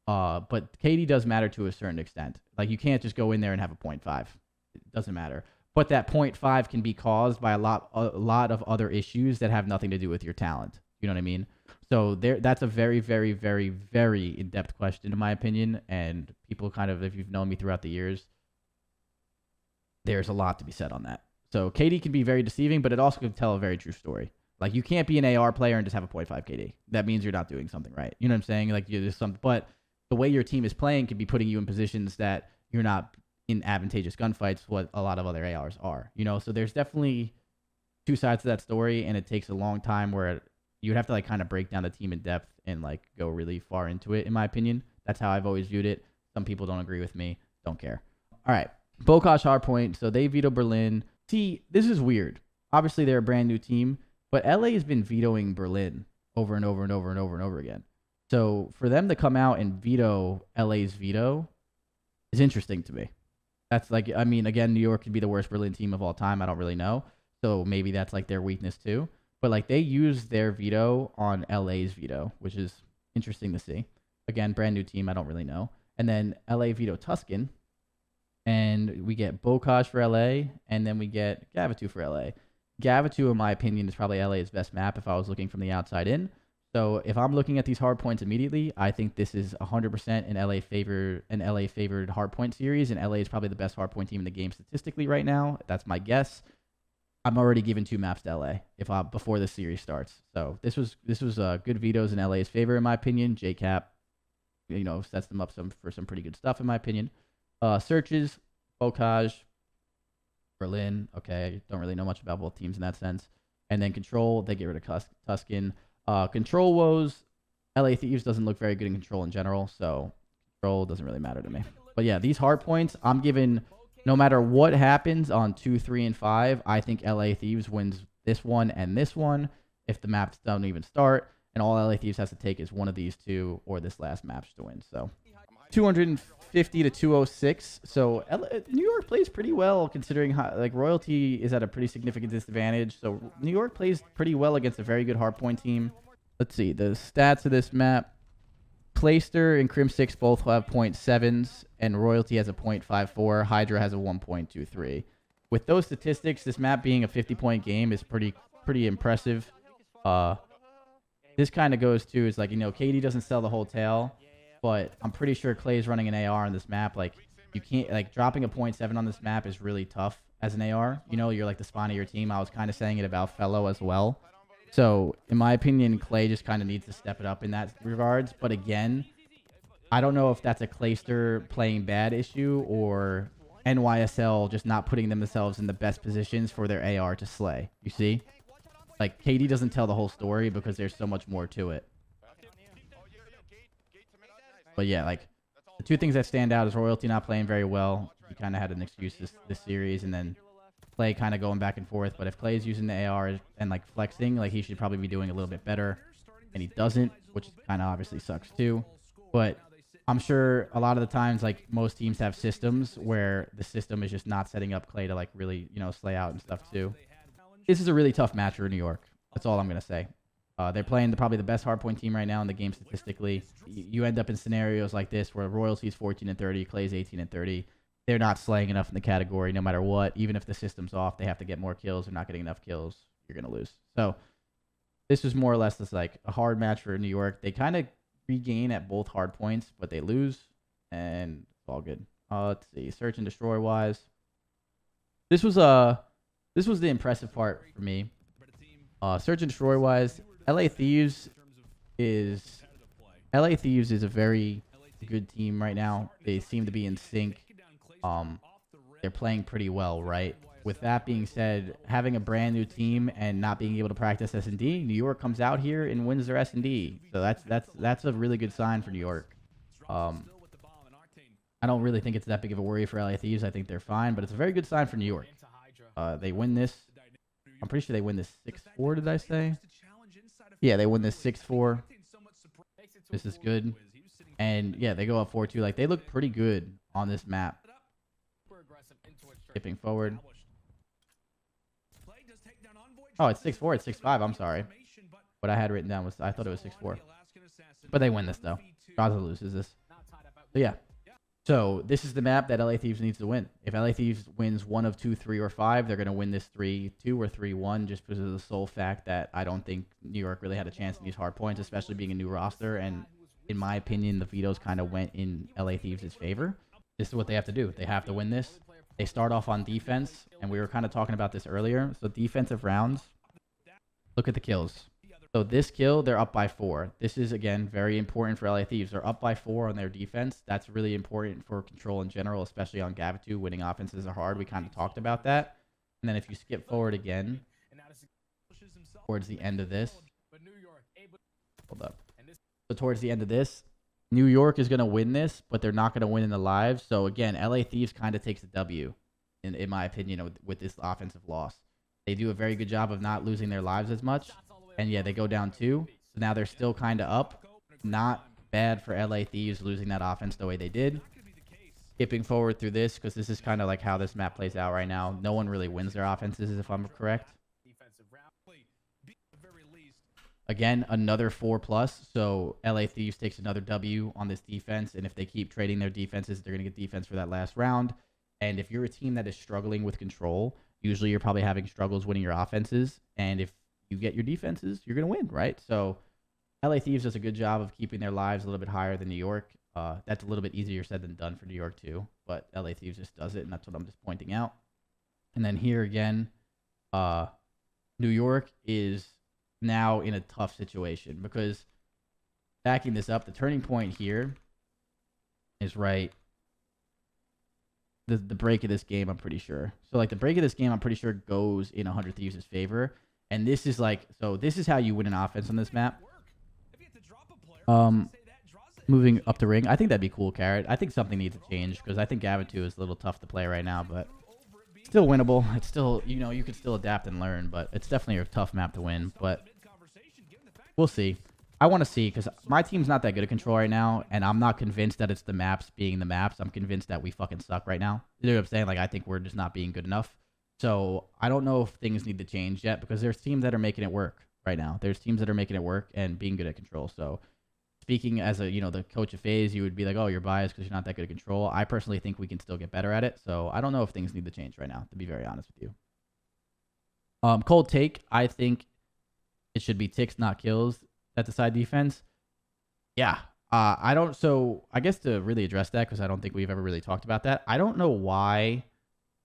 But KD does matter to a certain extent. Like, you can't just go in there and have a 0.5. It doesn't matter. But that 0.5 can be caused by a lot of other issues that have nothing to do with your talent. You know what I mean? So that's a very, very, very, very in-depth question, in my opinion. And people kind of, if you've known me throughout the years, there's a lot to be said on that. So KD can be very deceiving, but it also can tell a very true story. Like, you can't be an AR player and just have a 0.5 KD. That means you're not doing something right. You know what I'm saying? Like, there's some, but the way your team is playing could be putting you in positions that you're not in advantageous gunfights, what a lot of other ARs are. You know, so there's definitely two sides to that story, and it takes a long time where you'd have to like kind of break down the team in depth and like go really far into it, in my opinion. That's how I've always viewed it. Some people don't agree with me. Don't care. All right. Bocage Hardpoint. So they veto Berlin. See, this is weird. Obviously, they're a brand new team, but LA has been vetoing Berlin over and over and over and over and over again. So for them to come out and veto LA's veto is interesting to me. That's like, I mean, again, New York could be the worst Berlin team of all time. I don't really know. So maybe that's like their weakness too. But like, they use their veto on LA's veto, which is interesting to see. Again, brand new team. I don't really know. And then LA veto Tuscan. And we get Bocage for LA, and then we get Gavutu for LA. Gavutu, in my opinion, is probably LA's best map if I was looking from the outside in. So if I'm looking at these hard points immediately, I think this is 100% an LA favored hard point series, and LA is probably the best hard point team in the game statistically right now. That's my guess. I'm already giving 2 maps to LA before this series starts. So this was good vetoes in LA's favor, in my opinion. JCap, sets them up for some pretty good stuff, in my opinion. Searches, Bocage, Berlin. Okay, don't really know much about both teams in that sense. And then control, they get rid of Tuscan. Control woes, LA Thieves doesn't look very good in control in general, so control doesn't really matter to me. But yeah, these hard points, I'm giving, no matter what happens on 2, 3, and 5, I think LA Thieves wins this one and this one if the maps don't even start. And all LA Thieves has to take is one of these two or this last match to win. So 250 to 206. So New York plays pretty well considering how, like, Royalty is at a pretty significant disadvantage. So New York plays pretty well against a very good hardpoint team. Let's see the stats of this map. Clayster and Crim6 both have 0.7s, and Royalty has a 0.54. Hydra has a 1.23. With those statistics, this map being a 50-point game is pretty impressive. This kind of goes to is like, you know, KD doesn't sell the whole tail, but I'm pretty sure Clay's running an AR on this map. Like, you can't, like, dropping a 0.7 on this map is really tough as an AR. You know, you're like the spawn of your team. I was kind of saying it about Fellow as well. So, in my opinion, Clay just kind of needs to step it up in that regards. But again, I don't know if that's a Clayster playing bad issue or NYSL just not putting themselves in the best positions for their AR to slay. You see? Like, KD doesn't tell the whole story because there's so much more to it. But yeah, like, the two things that stand out is Royalty not playing very well. He kind of had an excuse this series, and then Clay kind of going back and forth. But if Clay is using the AR and, like, flexing, like, he should probably be doing a little bit better. And he doesn't, which kind of obviously sucks too. But I'm sure a lot of the times, like, most teams have systems where the system is just not setting up Clay to, like, really, you know, slay out and stuff too. This is a really tough match for New York. That's all I'm going to say. They're playing probably the best hardpoint team right now in the game statistically. You end up in scenarios like this where Royalty's 14-30, Clay's 18-30. They're not slaying enough in the category no matter what. Even if the system's off, they have to get more kills. They're not getting enough kills. You're going to lose. So this was more or less just like a hard match for New York. They kind of regain at both hard points, but they lose, and it's all good. Let's see. Search and destroy wise. This was the impressive part for me. Search and destroy wise, LA Thieves is a very good team right now. They seem to be in sync. They're playing pretty well, right? With that being said, having a brand new team and not being able to practice S&D, New York comes out here and wins their S&D. So that's a really good sign for New York. I don't really think it's that big of a worry for LA Thieves. I think they're fine, but it's a very good sign for New York. They win this. I'm pretty sure they win this 6-4, did I say? Yeah, they win this 6-4. This is good. And, yeah, they go up 4-2. Like, they look pretty good on this map. Skipping forward. Oh, it's 6-4. It's 6-5. I'm sorry. What I had written down was, I thought it was 6-4. But they win this, though. Gaza loses this. So, yeah. So, this is the map that LA Thieves needs to win. If LA Thieves wins 1 of 2, 3, or 5, they're going to win this 3-2 or 3-1 just because of the sole fact that I don't think New York really had a chance in these hard points, especially being a new roster. And in my opinion, the vetoes kind of went in LA Thieves' favor. This is what they have to do. They have to win this. They start off on defense, and we were kind of talking about this earlier. So, defensive rounds. Look at the kills. So this kill, they're up by 4. This is, again, very important for LA Thieves. They're up by 4 on their defense. That's really important for control in general, especially on Gavutu. Winning offenses are hard. We kind of talked about that. And then if you skip forward again, towards the end of this. Hold up. So towards the end of this, New York is going to win this, but they're not going to win in the live. So, again, LA Thieves kind of takes a W, in my opinion, with this offensive loss. They do a very good job of not losing their lives as much. And yeah, they go down 2. So now they're still kind of up. Not bad for LA Thieves losing that offense the way they did. Skipping forward through this, because this is kind of like how this map plays out right now. No one really wins their offenses, if I'm correct. Again, another 4+. So LA Thieves takes another W on this defense. And if they keep trading their defenses, they're going to get defense for that last round. And if you're a team that is struggling with control, usually you're probably having struggles winning your offenses. And if you get your defenses, you're going to win, right? So LA Thieves does a good job of keeping their lives a little bit higher than New York. That's a little bit easier said than done for New York too, but LA Thieves just does it, and that's what I'm just pointing out. And then here again, New York is now in a tough situation because backing this up, the turning point here is right. The break of this game, I'm pretty sure. So like the break of this game, I'm pretty sure goes in 100 Thieves' favor. And this is like, so this is how you win an offense on this map. Moving up the ring. I think that'd be cool, Carrot. I think something needs to change because I think Gavutu is a little tough to play right now, but still winnable. It's still, you know, you can still adapt and learn, but it's definitely a tough map to win, but we'll see. I want to see, because my team's not that good at control right now, and I'm not convinced that it's the maps being the maps. I'm convinced that we fucking suck right now. You know what I'm saying? Like, I think we're just not being good enough. So I don't know if things need to change yet, because there's teams that are making it work right now. There's teams that are making it work and being good at control. So speaking as a, the coach of FaZe, you would be like, oh, you're biased because you're not that good at control. I personally think we can still get better at it. So I don't know if things need to change right now, to be very honest with you. Cold take, I think it should be ticks, not kills at the side defense. Yeah. So I guess to really address that, because I don't think we've ever really talked about that, I don't know why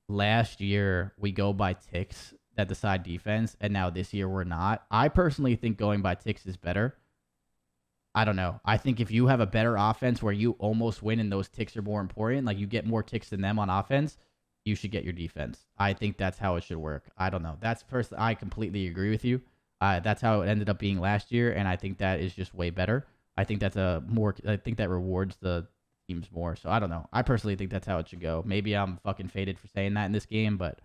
last year we go by ticks at the side defense, and now this year we're not. I personally think going by ticks is better. I don't know. I think if you have a better offense where you almost win and those ticks are more important, like you get more ticks than them on offense, you should get your defense. I think that's how it should work. I don't know. I completely agree with you. That's how it ended up being last year, and I think that is just way better. I think that rewards the teams more. So I don't know. I personally think that's how it should go. Maybe I'm fucking faded for saying that in this game, but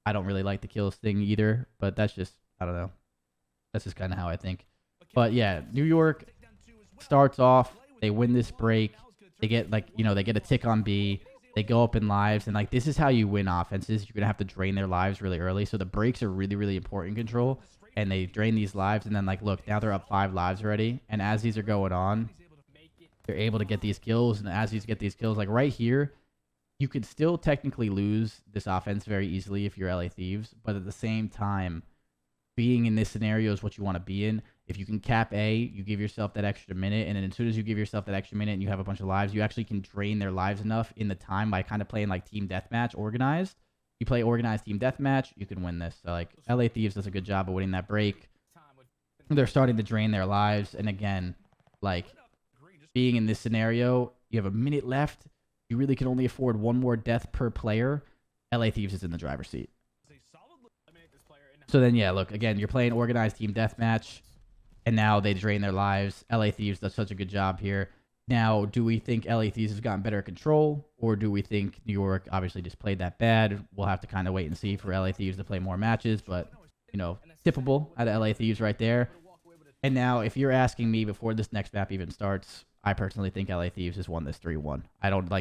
I don't really like the kills thing either. But that's just, I don't know. That's just kind of how I think. But yeah, New York starts off, they win this break. They get they get a tick on B. They go up in lives, and this is how you win offenses. You're gonna have to drain their lives really early. So the breaks are really, really important in control. And they drain these lives, and then look, now they're up 5 lives already. And as these are going on, they're able to get these kills. And as these get these kills, like right here, you could still technically lose this offense very easily if you're LA Thieves. But at the same time, being in this scenario is what you want to be in. If you can cap A, you give yourself that extra minute. And then as soon as you give yourself that extra minute and you have a bunch of lives, you actually can drain their lives enough in the time by kind of playing team deathmatch organized. You play organized team deathmatch, you can win this. So LA Thieves does a good job of winning that break. They're starting to drain their lives, and again, being in this scenario, you have a minute left. You really can only afford 1 more death per player. LA Thieves is in the driver's seat. So then, yeah, look, again, you're playing organized team deathmatch, and now they drain their lives. LA Thieves does such a good job here. Now, do we think LA Thieves has gotten better at control, or do we think New York obviously just played that bad? We'll have to kind of wait and see for LA Thieves to play more matches, but, tippable out of LA Thieves right there. And now, if you're asking me before this next map even starts, I personally think LA Thieves has won this 3-1. I don't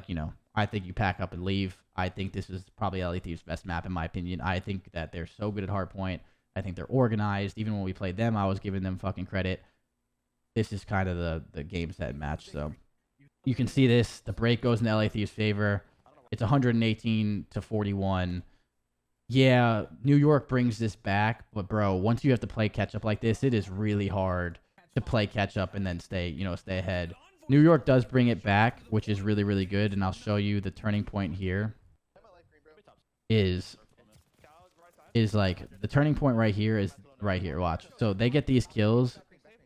I think you pack up and leave. I think this is probably LA Thieves' best map in my opinion. I think that they're so good at Hardpoint. I think they're organized. Even when we played them, I was giving them fucking credit. This is kind of the game set match. So you can see this. The break goes in LA Thieves' favor. It's 118 to 41. Yeah, New York brings this back, but bro, once you have to play catch up like this, it is really hard to play catch up and then stay ahead. New York does bring it back, which is really, really good, and I'll show you the turning point here. The turning point right here is right here. Watch. So they get these kills,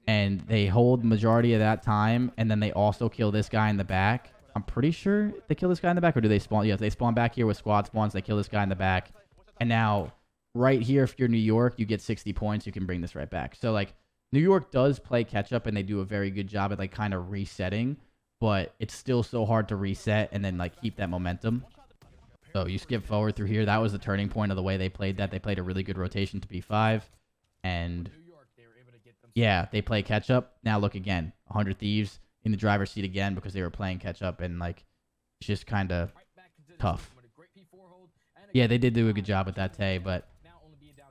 and they hold majority of that time, and then they also kill this guy in the back. I'm pretty sure they kill this guy in the back, or do they spawn? Yes, they spawn back here with squad spawns. They kill this guy in the back. And now, right here, if you're New York, you get 60 points. You can bring this right back. So, New York does play catch-up, and they do a very good job at, kind of resetting. But it's still so hard to reset and then, keep that momentum. So, you skip forward through here. That was the turning point of the way they played that. They played a really good rotation to B5. And, yeah, they play catch-up. Now, look again. 100 Thieves in the driver's seat again because they were playing catch-up. And, it's just kind of tough. Yeah, they did do a good job with that, Tay, but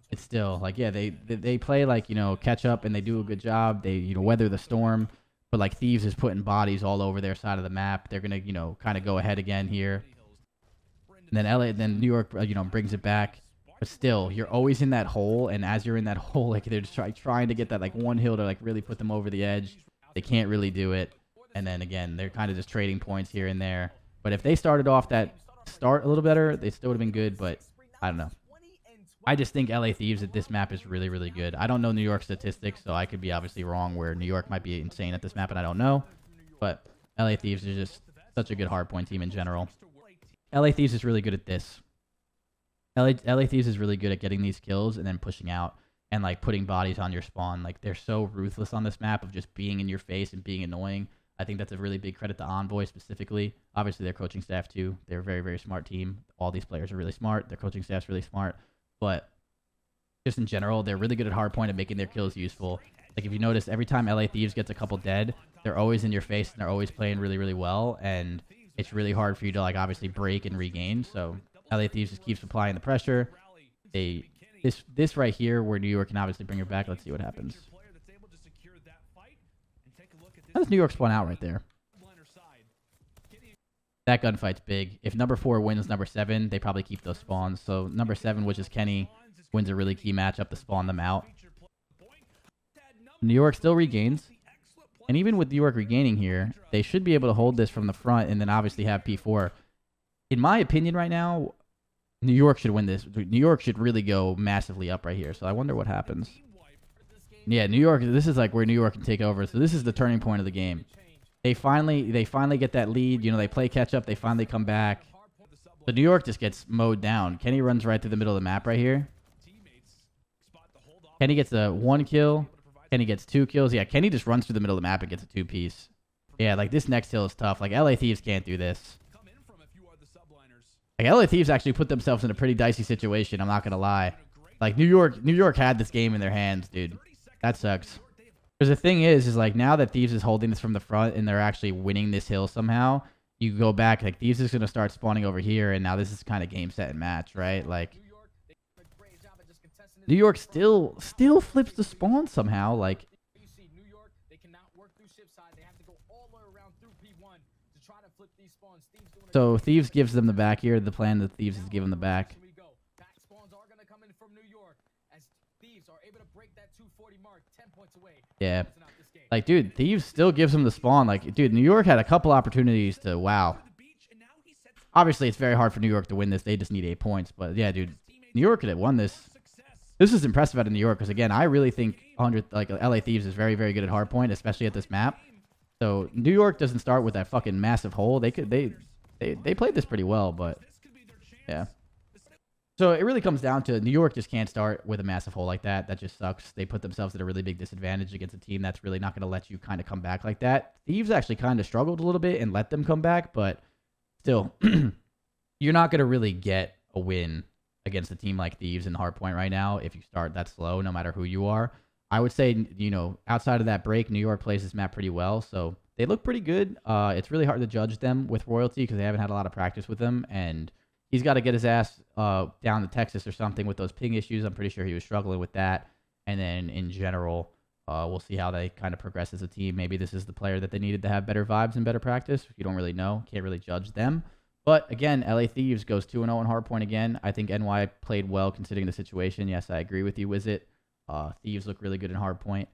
it's still, they play, catch up, and they do a good job. They, weather the storm, but, Thieves is putting bodies all over their side of the map. They're going to, kind of go ahead again here. And then New York, brings it back. But still, you're always in that hole, and as you're in that hole, they're just trying to get that, one hill to, really put them over the edge. They can't really do it. And then, again, they're kind of just trading points here and there. But if they started off that start a little better, they still would have been good, but I don't know. I just think LA Thieves at this map is really, really good. I don't know New York statistics, so I could be obviously wrong where New York might be insane at this map, and I don't know. But LA Thieves is just such a good hardpoint team in general. LA Thieves is really good at this. LA Thieves is really good at getting these kills and then pushing out and putting bodies on your spawn. They're so ruthless on this map of just being in your face and being annoying. I think that's a really big credit to Envoy specifically. Obviously, their coaching staff too. They're a very, very smart team. All these players are really smart. Their coaching staff's really smart. But just in general, they're really good at hardpoint and making their kills useful. Like, if you notice, every time LA Thieves gets a couple dead, they're always in your face and they're always playing really, really well. And it's really hard for you to, like, obviously break and regain. So LA Thieves just keeps applying the pressure. This right here, where New York can obviously bring her back. Let's see what happens. How does New York spawn out right there? That gunfight's big. If number 4 wins number 7, they probably keep those spawns. So number 7, which is Kenny, wins a really key matchup to spawn them out. New York still regains. And even with New York regaining here, they should be able to hold this from the front and then obviously have P4. In my opinion right now, New York should win this. New York should really go massively up right here. So I wonder what happens. Yeah, New York, this is like where New York can take over. So this is the turning point of the game. They finally get that lead. You know, they play catch up. They finally come back. So New York just gets mowed down. Kenny runs right through the middle of the map right here. Kenny gets a 1 kill. Kenny gets 2 kills. Yeah, Kenny just runs through the middle of the map and gets a 2-piece. Yeah, like this next hill is tough. Like LA Thieves can't do this. Like LA Thieves actually put themselves in a pretty dicey situation. I'm not gonna lie. Like New York had this game in their hands, dude. That sucks. Because the thing is like now that Thieves is holding this from the front and they're actually winning this hill somehow, you go back, like Thieves is going to start spawning over here, and now this is kind of game, set, and match, right? Like, New York still flips the spawn somehow, like. So Thieves gives them the back here. The plan that Thieves is giving the back. Yeah. Like, dude, Thieves still gives them the spawn. Like, dude, New York had a couple opportunities to wow. Obviously, it's very hard for New York to win this. They just need 8 points. But, yeah, dude, New York could have won this. This is impressive out of New York because, again, I really think LA Thieves is very, very good at hardpoint, especially at this map. So, New York doesn't start with that fucking massive hole. They played this pretty well, but, yeah. So it really comes down to New York just can't start with a massive hole like that. That just sucks. They put themselves at a really big disadvantage against a team that's really not going to let you kind of come back like that. Thieves actually kind of struggled a little bit and let them come back, but still, you're not going to really get a win against a team like Thieves in Hardpoint right now if you start that slow, no matter who you are. I would say, you know, outside of that break, New York plays this map pretty well, so they look pretty good. It's really hard to judge them with Royalty because they haven't had a lot of practice with them, and he's got to get his ass down to Texas or something with those ping issues. I'm pretty sure he was struggling with that. And then in general, we'll see how they kind of progress as a team. Maybe this is the player that they needed to have better vibes and better practice. You don't really know. Can't really judge them. But again, LA Thieves goes 2-0 in Hardpoint again. I think NY played well considering the situation. Yes, I agree with you, Wizit. Thieves look really good in Hardpoint.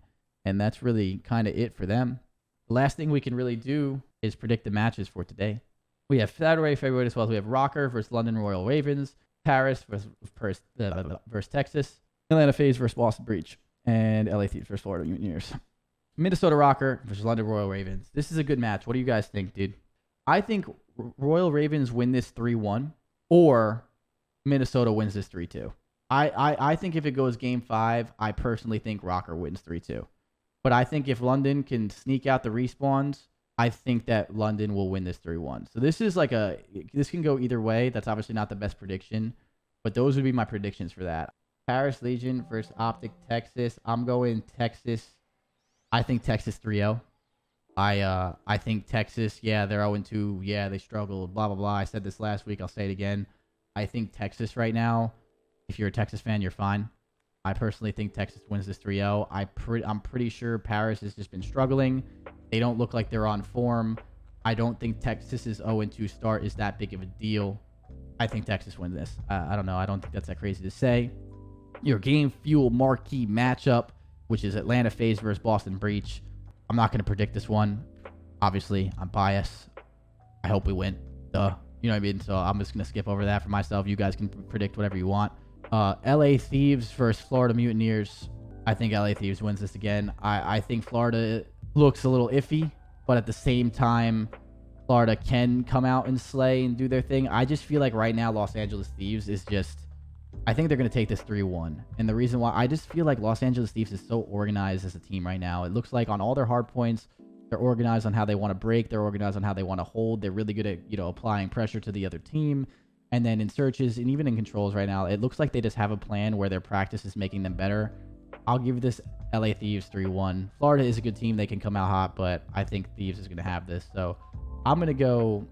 And that's really kind of it for them. The last thing we can really do is predict the matches for today. We have Saturday, February 12th. We have ROKKR versus London Royal Ravens, Paris versus Texas, Atlanta FaZe versus Boston Breach, and LA Thieves versus Florida Mutineers. Minnesota ROKKR versus London Royal Ravens. This is a good match. What do you guys think, dude? I think Royal Ravens win this 3-1, or Minnesota wins this 3-2. I think if it goes Game 5, I personally think ROKKR wins 3-2. But I think if London can sneak out the respawns, I think that London will win this 3-1. So this is like this can go either way. That's obviously not the best prediction, but those would be my predictions for that. Paris Legion versus Optic Texas. I'm going Texas. I think Texas 3-0. I think Texas, yeah, they're 0-2. Yeah, they struggled, blah, blah, blah. I said this last week. I'll say it again. I think Texas right now, if you're a Texas fan, you're fine. I personally think Texas wins this 3-0. I'm pretty sure Paris has just been struggling. They don't look like they're on form. I don't think Texas's 0-2 start is that big of a deal. I think Texas wins this. I don't know. I don't think that's that crazy to say. Your Game Fuel marquee matchup, which is Atlanta FaZe versus Boston Breach. I'm not going to predict this one. Obviously, I'm biased. I hope we win. Duh. You know what I mean? So I'm just going to skip over that for myself. You guys can predict whatever you want. LA Thieves versus Florida Mutineers. I think LA Thieves wins this again. I think Florida looks a little iffy, but at the same time, Florida can come out and slay and do their thing. I just feel like right now, Los Angeles Thieves is just... I think they're going to take this 3-1. And the reason why... I just feel like Los Angeles Thieves is so organized as a team right now. It looks like on all their hard points, they're organized on how they want to break. They're organized on how they want to hold. They're really good at, you know, applying pressure to the other team. And then in searches and even in controls right now, it looks like they just have a plan where their practice is making them better. I'll give this LA Thieves 3-1. Florida is a good team. They can come out hot, but I think Thieves is going to have this. So I'm going to go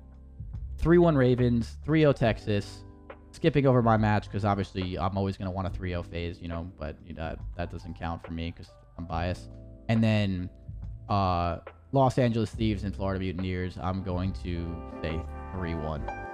3-1 Ravens, 3-0 Texas, skipping over my match because obviously I'm always going to want a 3-0 phase, you know, but you know, that doesn't count for me because I'm biased. And then Los Angeles Thieves and Florida Mutineers, I'm going to say 3-1.